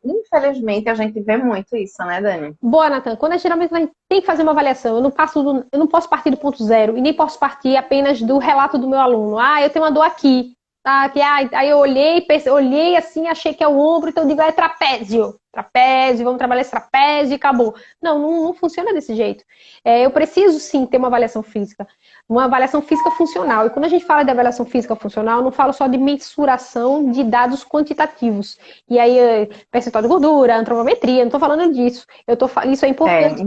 A: infelizmente, a gente vê muito isso, né, Dani?
B: Boa, Natan. Quando geralmente a gente tem que fazer uma avaliação, eu não posso partir do ponto zero e nem posso partir apenas do relato do meu aluno. Ah, eu tenho uma dor aqui. Tá? Aí eu olhei assim, achei que é o ombro, então eu digo, é trapézio. Trapézio, vamos trabalhar esse trapézio e acabou. Não funciona desse jeito. Eu preciso sim ter uma avaliação física funcional. E quando a gente fala de avaliação física funcional, eu não falo só de mensuração de dados quantitativos. E aí, percentual de gordura, antropometria, não estou falando disso. Isso é importante.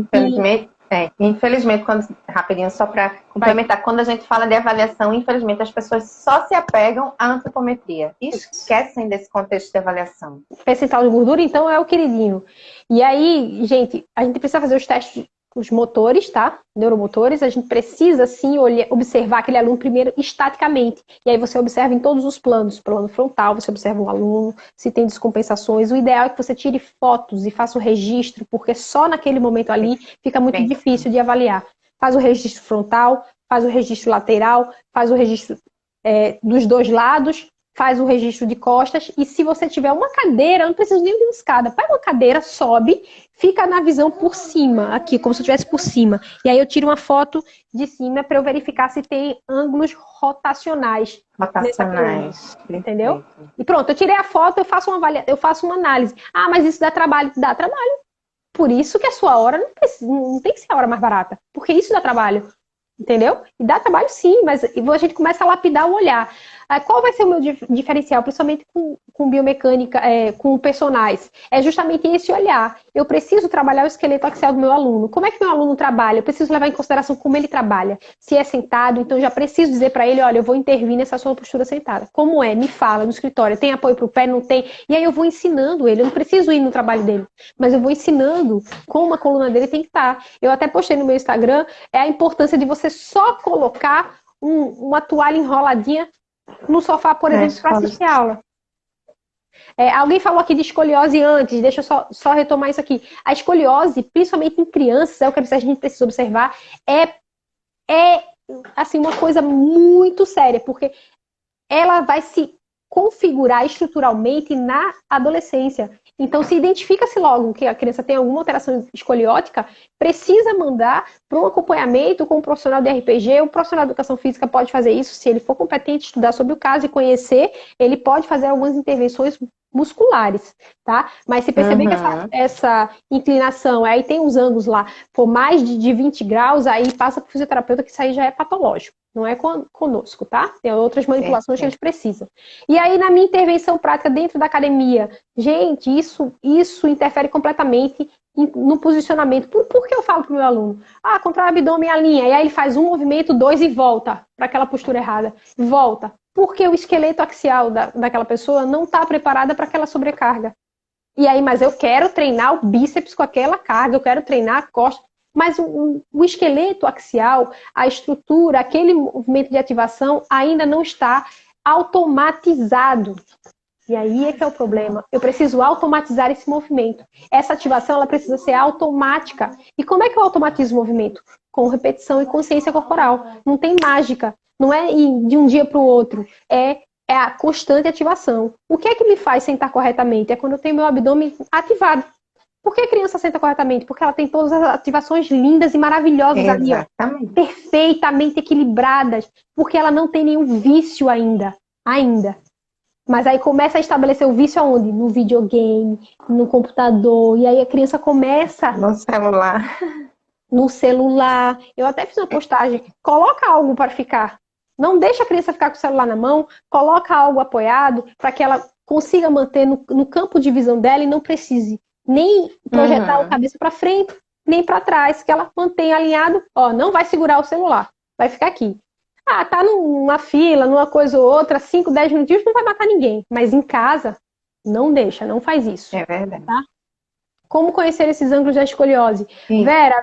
A: Infelizmente, rapidinho, só para complementar, quando a gente fala de avaliação, infelizmente as pessoas só se apegam à antropometria e esquecem desse contexto de avaliação.
B: Percentual de gordura, então, é o queridinho. E aí, gente, a gente precisa fazer os testes, os motores, tá? Neuromotores, a gente precisa, sim, observar aquele aluno primeiro estaticamente. E aí você observa em todos os planos. Plano frontal, você observa o aluno, se tem descompensações. O ideal é que você tire fotos e faça o registro, porque só naquele momento ali fica muito difícil de avaliar. Faz o registro frontal, faz o registro lateral, faz o registro dos dois lados, faz o registro de costas, e se você tiver uma cadeira, não precisa nem de uma escada, pega uma cadeira, sobe, fica na visão por cima, aqui, como se eu estivesse por cima. E aí eu tiro uma foto de cima para eu verificar se tem ângulos rotacionais. Entendeu? E pronto, eu tirei a foto, eu faço uma análise. Ah, mas isso dá trabalho? Dá trabalho. Por isso que a sua hora não tem que ser a hora mais barata, porque isso dá trabalho. Entendeu? E dá trabalho sim, mas a gente começa a lapidar o olhar. Qual vai ser o meu diferencial, principalmente com biomecânica, com personagens? É justamente esse olhar. Eu preciso trabalhar o esqueleto axial do meu aluno. Como é que meu aluno trabalha? Eu preciso levar em consideração como ele trabalha. Se é sentado, então eu já preciso dizer para ele, olha, eu vou intervir nessa sua postura sentada. Como é? Me fala no escritório. Tem apoio para o pé? Não tem? E aí eu vou ensinando ele. Eu não preciso ir no trabalho dele, mas eu vou ensinando como a coluna dele tem que estar. Eu até postei no meu Instagram a importância de você só colocar uma toalha enroladinha no sofá, por exemplo, para assistir a aula. Alguém falou aqui de escoliose antes, deixa eu só retomar isso aqui. A escoliose, principalmente em crianças, é o que a gente precisa observar, é assim, uma coisa muito séria, porque ela vai se configurar estruturalmente na adolescência. Então, se identifica-se logo que a criança tem alguma alteração escoliótica, precisa mandar para um acompanhamento com um profissional de RPG. O profissional de educação física pode fazer isso, se ele for competente, estudar sobre o caso e conhecer, ele pode fazer algumas intervenções musculares, tá? Mas se perceber que essa inclinação, aí tem uns ângulos lá, for mais de 20 graus, aí passa para o fisioterapeuta, que isso aí já é patológico. Não é conosco, tá? Tem outras manipulações que eles precisam. E aí, na minha intervenção prática dentro da academia, gente, isso interfere completamente no posicionamento. Por que eu falo pro meu aluno? Contrai o abdômen, alinha. E aí ele faz um movimento, dois e volta para aquela postura errada. Volta. Porque o esqueleto axial daquela pessoa não está preparada para aquela sobrecarga. E aí, mas eu quero treinar o bíceps com aquela carga, eu quero treinar a costa. Mas o esqueleto axial, a estrutura, aquele movimento de ativação ainda não está automatizado. E aí é que é o problema. Eu preciso automatizar esse movimento. Essa ativação ela precisa ser automática. E como é que eu automatizo o movimento? Com repetição e consciência corporal. Não tem mágica. Não é de um dia para o outro. É a constante ativação. O que é que me faz sentar corretamente? É quando eu tenho meu abdômen ativado. Por que a criança senta corretamente? Porque ela tem todas as ativações lindas e maravilhosas ali, ó, perfeitamente equilibradas, porque ela não tem nenhum vício ainda. Mas aí começa a estabelecer o vício aonde? No videogame, no computador, e aí a criança começa... No celular. Eu até fiz uma postagem, coloca algo para ficar. Não deixa a criança ficar com o celular na mão, coloca algo apoiado para que ela consiga manter no campo de visão dela e não precise nem projetar a cabeça para frente, nem para trás, que ela mantenha alinhado, não vai segurar o celular, vai ficar aqui. Tá numa fila, numa coisa ou outra, 5, 10 minutinhos, não vai matar ninguém. Mas em casa, não deixa, não faz isso.
A: É verdade.
B: Tá? Como conhecer esses ângulos da escoliose? Sim. Vera,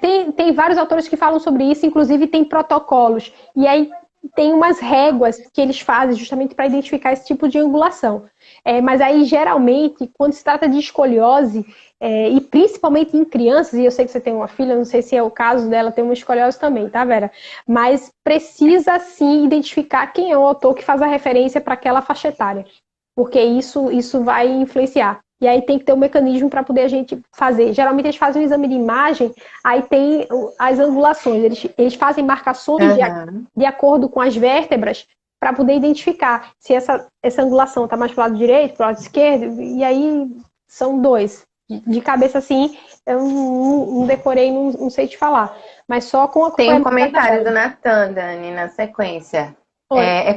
B: tem vários autores que falam sobre isso, inclusive tem protocolos. E aí tem umas réguas que eles fazem justamente para identificar esse tipo de angulação. Mas aí, geralmente, quando se trata de escoliose, e principalmente em crianças, e eu sei que você tem uma filha, não sei se é o caso dela, tem uma escoliose também, tá, Vera? Mas precisa, sim, identificar quem é o autor que faz a referência para aquela faixa etária, porque isso vai influenciar. E aí tem que ter um mecanismo para poder a gente fazer. Geralmente eles fazem um exame de imagem, aí tem as angulações. Eles fazem marcações de acordo com as vértebras para poder identificar se essa angulação está mais para o lado direito, para o lado esquerdo, e aí são dois. De cabeça assim, eu não decorei, não sei te falar. Mas só com a
A: Tem um comentário do Natan, Dani, na sequência.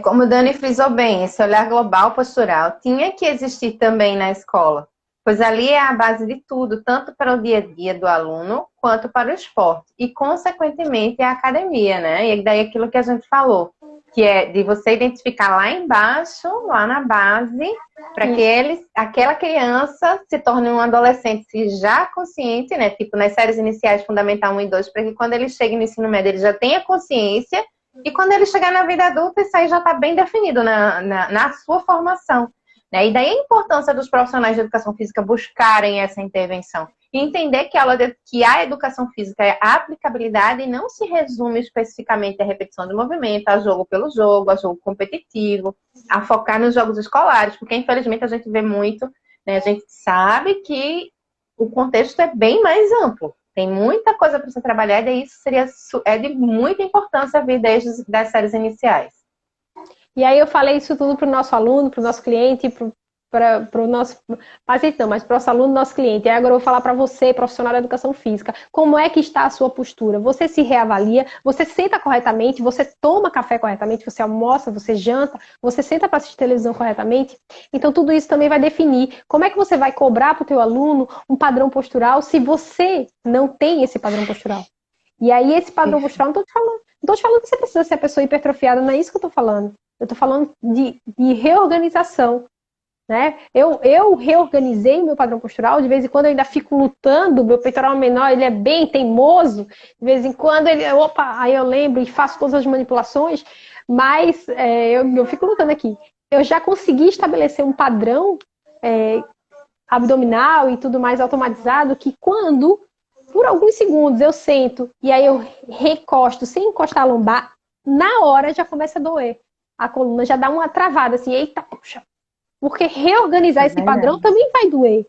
A: Como o Dani frisou bem, esse olhar global postural tinha que existir também na escola, pois ali é a base de tudo, tanto para o dia a dia do aluno, quanto para o esporte, e consequentemente a academia, né? E daí aquilo que a gente falou, que é de você identificar lá embaixo, lá na base, para que aquela criança se torne um adolescente já consciente, né? Tipo nas séries iniciais, Fundamental 1 e 2, para que quando ele chegue no ensino médio ele já tenha consciência, e quando ele chegar na vida adulta, isso aí já está bem definido na sua formação. Né? E daí a importância dos profissionais de educação física buscarem essa intervenção. E entender que a educação física é a aplicabilidade e não se resume especificamente à repetição do movimento, a jogo pelo jogo, a jogo competitivo, a focar nos jogos escolares, porque infelizmente a gente vê muito, né? A gente sabe que o contexto é bem mais amplo. Tem muita coisa para você trabalhar e daí isso é de muita importância vir desde as séries iniciais.
B: E aí eu falei isso tudo para o nosso aluno, para o nosso cliente, para o nosso paciente não, mas para o nosso aluno, nosso cliente. E agora eu vou falar para você, profissional da educação física, como é que está a sua postura? Você se reavalia, você senta corretamente, você toma café corretamente, você almoça, você janta, você senta para assistir televisão corretamente? Então tudo isso também vai definir como é que você vai cobrar para o teu aluno um padrão postural se você não tem esse padrão postural. E aí esse padrão postural, não estou te falando que você precisa ser a pessoa hipertrofiada, não é isso que eu estou falando. Eu estou falando de reorganização. Né? Eu reorganizei meu padrão postural, de vez em quando eu ainda fico lutando, meu peitoral menor ele é bem teimoso, de vez em quando aí eu lembro e faço todas as manipulações, mas eu fico lutando aqui. Eu já consegui estabelecer um padrão abdominal e tudo mais automatizado, que quando, por alguns segundos, eu sento e aí eu recosto, sem encostar a lombar, na hora já começa a doer. A coluna já dá uma travada, assim, eita, puxa. Porque reorganizar esse padrão também vai doer.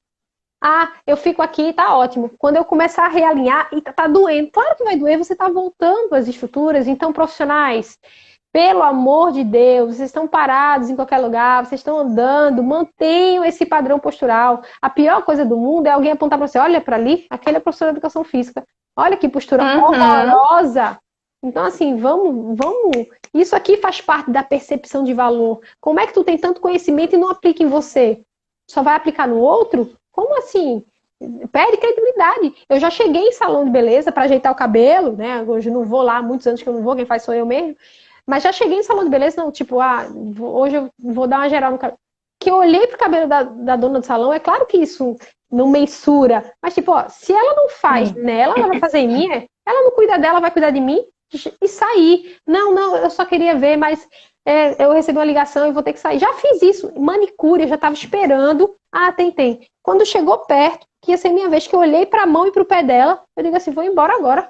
B: Eu fico aqui, tá ótimo. Quando eu começar a realinhar, e tá doendo. Claro que vai doer, você tá voltando às estruturas. Então, profissionais, pelo amor de Deus, vocês estão parados em qualquer lugar, vocês estão andando, mantenham esse padrão postural. A pior coisa do mundo é alguém apontar para você, olha para ali, aquele é professor de educação física. Olha que postura horrorosa. Então, assim, vamos. Isso aqui faz parte da percepção de valor. Como é que tu tem tanto conhecimento e não aplica em você? Só vai aplicar no outro? Como assim? Perde credibilidade. Eu já cheguei em salão de beleza para ajeitar o cabelo, né? Hoje eu não vou lá, há muitos anos que eu não vou, quem faz sou eu mesmo. Mas já cheguei em salão de beleza, não, tipo, hoje eu vou dar uma geral no cabelo. Que eu olhei pro cabelo da dona do salão, é claro que isso não mensura. Mas, tipo, se ela não faz nela, ela vai fazer em mim, ela não cuida dela, vai cuidar de mim? E sair. Não, eu só queria ver, mas eu recebi uma ligação e vou ter que sair. Já fiz isso, manicure, eu já estava esperando. Tem. Quando chegou perto, que ia ser minha vez, que eu olhei para a mão e para o pé dela, eu digo assim, vou embora agora.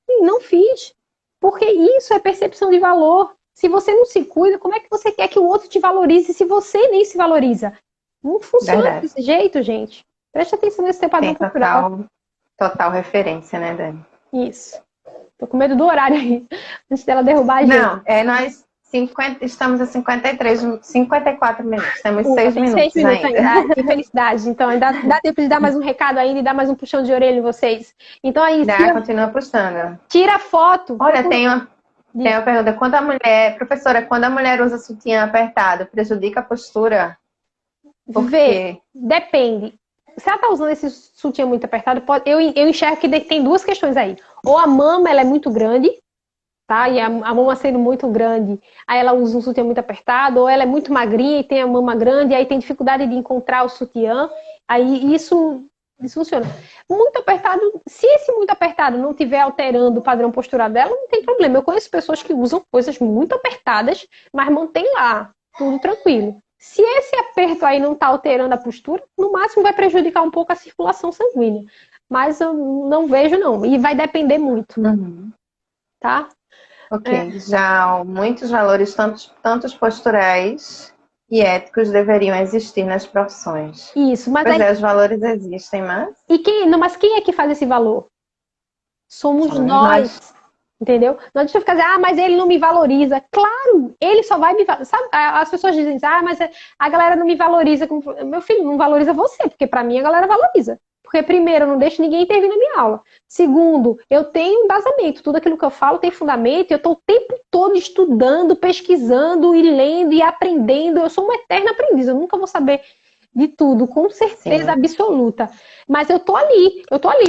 B: E não fiz. Porque isso é percepção de valor. Se você não se cuida, como é que você quer que o outro te valorize se você nem se valoriza? Não funciona desse jeito, gente. Preste atenção nesse teu padrão cultural.
A: Total referência, né, Dani?
B: Isso. Tô com medo do horário aí, antes dela derrubar a gente.
A: Não, nós estamos a 54 minutos. Temos 6 minutos ainda.
B: Que felicidade. Então, ainda dá tempo de dar mais um recado ainda e dar mais um puxão de orelha em vocês. Então, aí,
A: continua puxando.
B: Tira foto.
A: Olha, tem uma pergunta. Professora, quando a mulher usa sutiã apertado, prejudica a postura?
B: Depende. Se ela tá usando esse sutiã muito apertado, eu enxergo que tem duas questões aí. Ou a mama ela é muito grande, tá? E a mama sendo muito grande, aí ela usa um sutiã muito apertado, ou ela é muito magrinha e tem a mama grande, e aí tem dificuldade de encontrar o sutiã. Aí isso Isso funciona. Muito apertado, se esse muito apertado não estiver alterando o padrão postural dela, não tem problema. Eu conheço pessoas que usam coisas muito apertadas, mas mantém lá, tudo tranquilo. Se esse aperto aí não está alterando a postura, no máximo vai prejudicar um pouco a circulação sanguínea. Mas eu não vejo, não. E vai depender muito, tá?
A: Ok. Já muitos valores, tantos posturais e éticos, deveriam existir nas profissões.
B: Isso, mas
A: Pois
B: aí...
A: é, os valores existem, mas...
B: Mas quem é que faz esse valor? Somos
A: Somos
B: nós. Entendeu? Não adianta ficar dizendo, mas ele não me valoriza. Claro, ele só vai me valorizar. Sabe, as pessoas dizem, mas a galera não me valoriza. Meu filho, não valoriza você, porque pra mim a galera valoriza. Porque, primeiro, eu não deixo ninguém intervir na minha aula. Segundo, eu tenho embasamento. Tudo aquilo que eu falo tem fundamento. Eu estou o tempo todo estudando, pesquisando e lendo e aprendendo. Eu sou uma eterna aprendiz. Eu nunca vou saber de tudo, com certeza absoluta. Mas eu tô ali,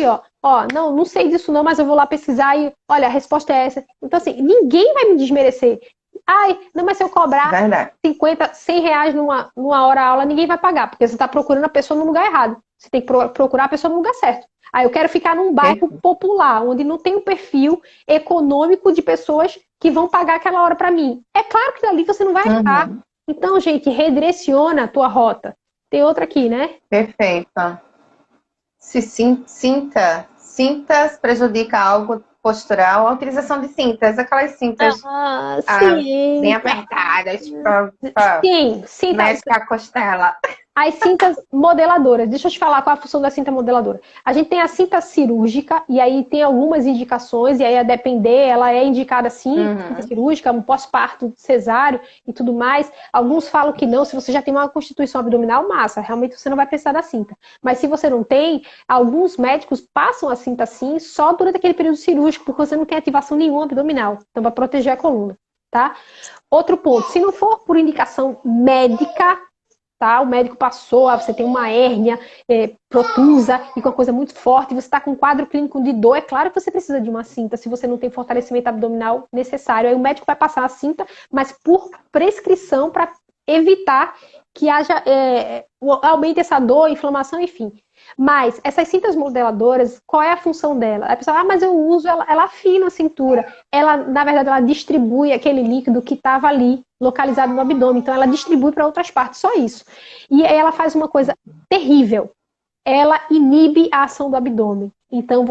B: ó. Ó, não sei disso não, mas eu vou lá pesquisar e, olha, a resposta é essa. Então, assim, ninguém vai me desmerecer. Ai, não, mas se eu cobrar 50, 100 reais numa hora aula, ninguém vai pagar, porque você está procurando a pessoa no lugar errado. Você tem que procurar a pessoa no lugar certo. Aí eu quero ficar num bairro popular, onde não tem um perfil econômico de pessoas que vão pagar aquela hora para mim. É claro que dali você não vai achar. Então, gente, redireciona a tua rota. Tem outra aqui, né?
A: Perfeito. Se cintas prejudica algo postural, a utilização de cintas, aquelas cintas bem apertadas para mesclar a costela.
B: As cintas modeladoras. Deixa eu te falar qual é a função da cinta modeladora. A gente tem a cinta cirúrgica, e aí tem algumas indicações, e aí a depender, ela é indicada sim, cinta cirúrgica, um pós-parto cesáreo e tudo mais. Alguns falam que não, se você já tem uma constituição abdominal, massa, realmente você não vai precisar da cinta. Mas se você não tem, alguns médicos passam a cinta assim, só durante aquele período cirúrgico, porque você não tem ativação nenhuma abdominal. Então, para proteger a coluna, tá? Outro ponto, se não for por indicação médica, tá? O médico passou, você tem uma hérnia protusa e com uma coisa muito forte, você está com um quadro clínico de dor, é claro que você precisa de uma cinta se você não tem fortalecimento abdominal necessário. Aí o médico vai passar a cinta, mas por prescrição para evitar que haja aumente essa dor, inflamação, enfim. Mas essas cintas modeladoras, qual é a função dela? A pessoa, mas eu uso, ela afina a cintura. Ela, na verdade, ela distribui aquele líquido que estava ali, localizado no abdômen. Então, ela distribui para outras partes, só isso. E aí ela faz uma coisa terrível. Ela inibe a ação do abdômen. Então,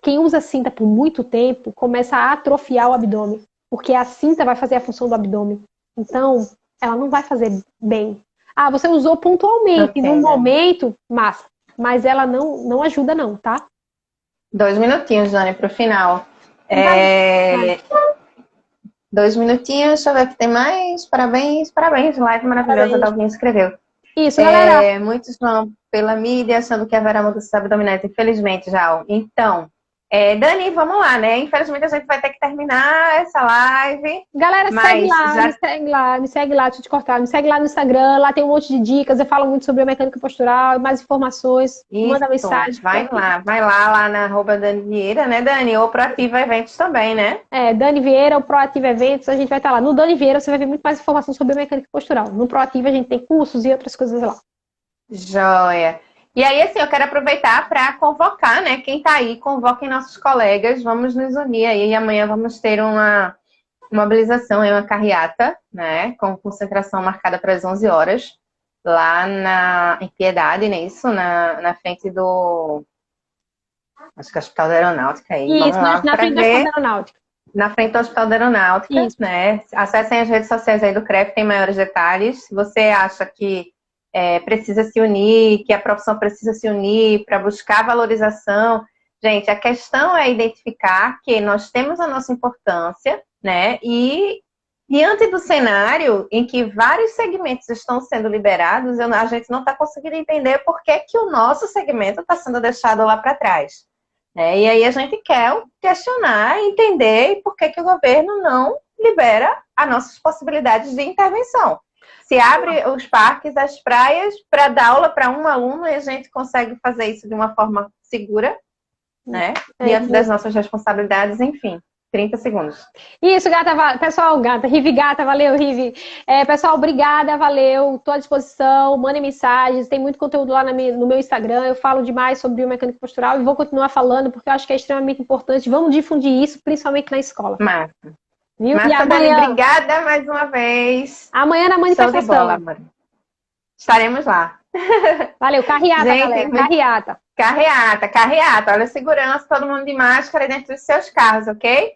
B: quem usa cinta por muito tempo, começa a atrofiar o abdômen. Porque a cinta vai fazer a função do abdômen. Então, ela não vai fazer bem. Ah, você usou pontualmente, num momento, massa. Mas ela não ajuda não, tá?
A: 2 minutinhos, Dani, para o final. 2 minutinhos, deixa eu ver que tem mais. Parabéns, live maravilhosa da alguém escreveu.
B: Isso, galera.
A: Muitos vão pela mídia achando que haverá mudanças abdominais, infelizmente, já. Então, Dani, vamos lá, né? Infelizmente a gente vai ter que terminar essa live.
B: Galera, me segue lá, deixa eu te cortar. Me segue lá no Instagram, lá tem um monte de dicas, eu falo muito sobre a mecânica postural, mais informações.
A: Isso,
B: manda mensagem.
A: Vai lá na @Dani Vieira, né, Dani? Ou Proativa Eventos também, né?
B: Dani Vieira, o Proativa Eventos, a gente vai estar lá. No Dani Vieira você vai ver muito mais informação sobre a mecânica postural. No Proativa a gente tem cursos e outras coisas lá.
A: Joia! E aí, assim, eu quero aproveitar para convocar, né? Quem tá aí, convoquem nossos colegas, vamos nos unir aí. E amanhã vamos ter uma mobilização, uma carreata, né? Com concentração marcada para as 11 horas, lá em Piedade, né? Isso, na frente do... Acho que é o Hospital da Aeronáutica aí.
B: Isso,
A: vamos lá
B: na frente do Hospital da Aeronáutica.
A: Na frente do Hospital da Aeronáutica,
B: Isso.
A: né? Acessem as redes sociais aí do CREF, tem maiores detalhes. Se você acha que precisa se unir, que a profissão precisa se unir para buscar valorização. Gente, a questão é identificar que nós temos a nossa importância, né? E diante do cenário em que vários segmentos estão sendo liberados, a gente não está conseguindo entender por que o nosso segmento está sendo deixado lá para trás. Né? E aí a gente quer questionar, entender por que o governo não libera as nossas possibilidades de intervenção. Se abre os parques, as praias, para dar aula para um aluno e a gente consegue fazer isso de uma forma segura, né? Diante das nossas responsabilidades, enfim. 30 segundos.
B: Isso, gata, pessoal, gata, Rive Gata, valeu, Rive. Pessoal, obrigada, valeu, estou à disposição, mandem mensagens, tem muito conteúdo lá no meu Instagram, eu falo demais sobre biomecânica postural e vou continuar falando, porque eu acho que é extremamente importante, vamos difundir isso, principalmente na escola.
A: Massa.
B: Viu?
A: Massa,
B: E amanhã,
A: Dani, obrigada mais uma vez.
B: amanhã na manifestação.
A: Show de bola, amor. Estaremos lá.
B: Valeu, carreata,
A: Gente,
B: galera, carreata.
A: Carreata. Olha a segurança, todo mundo de máscara dentro dos seus carros, ok?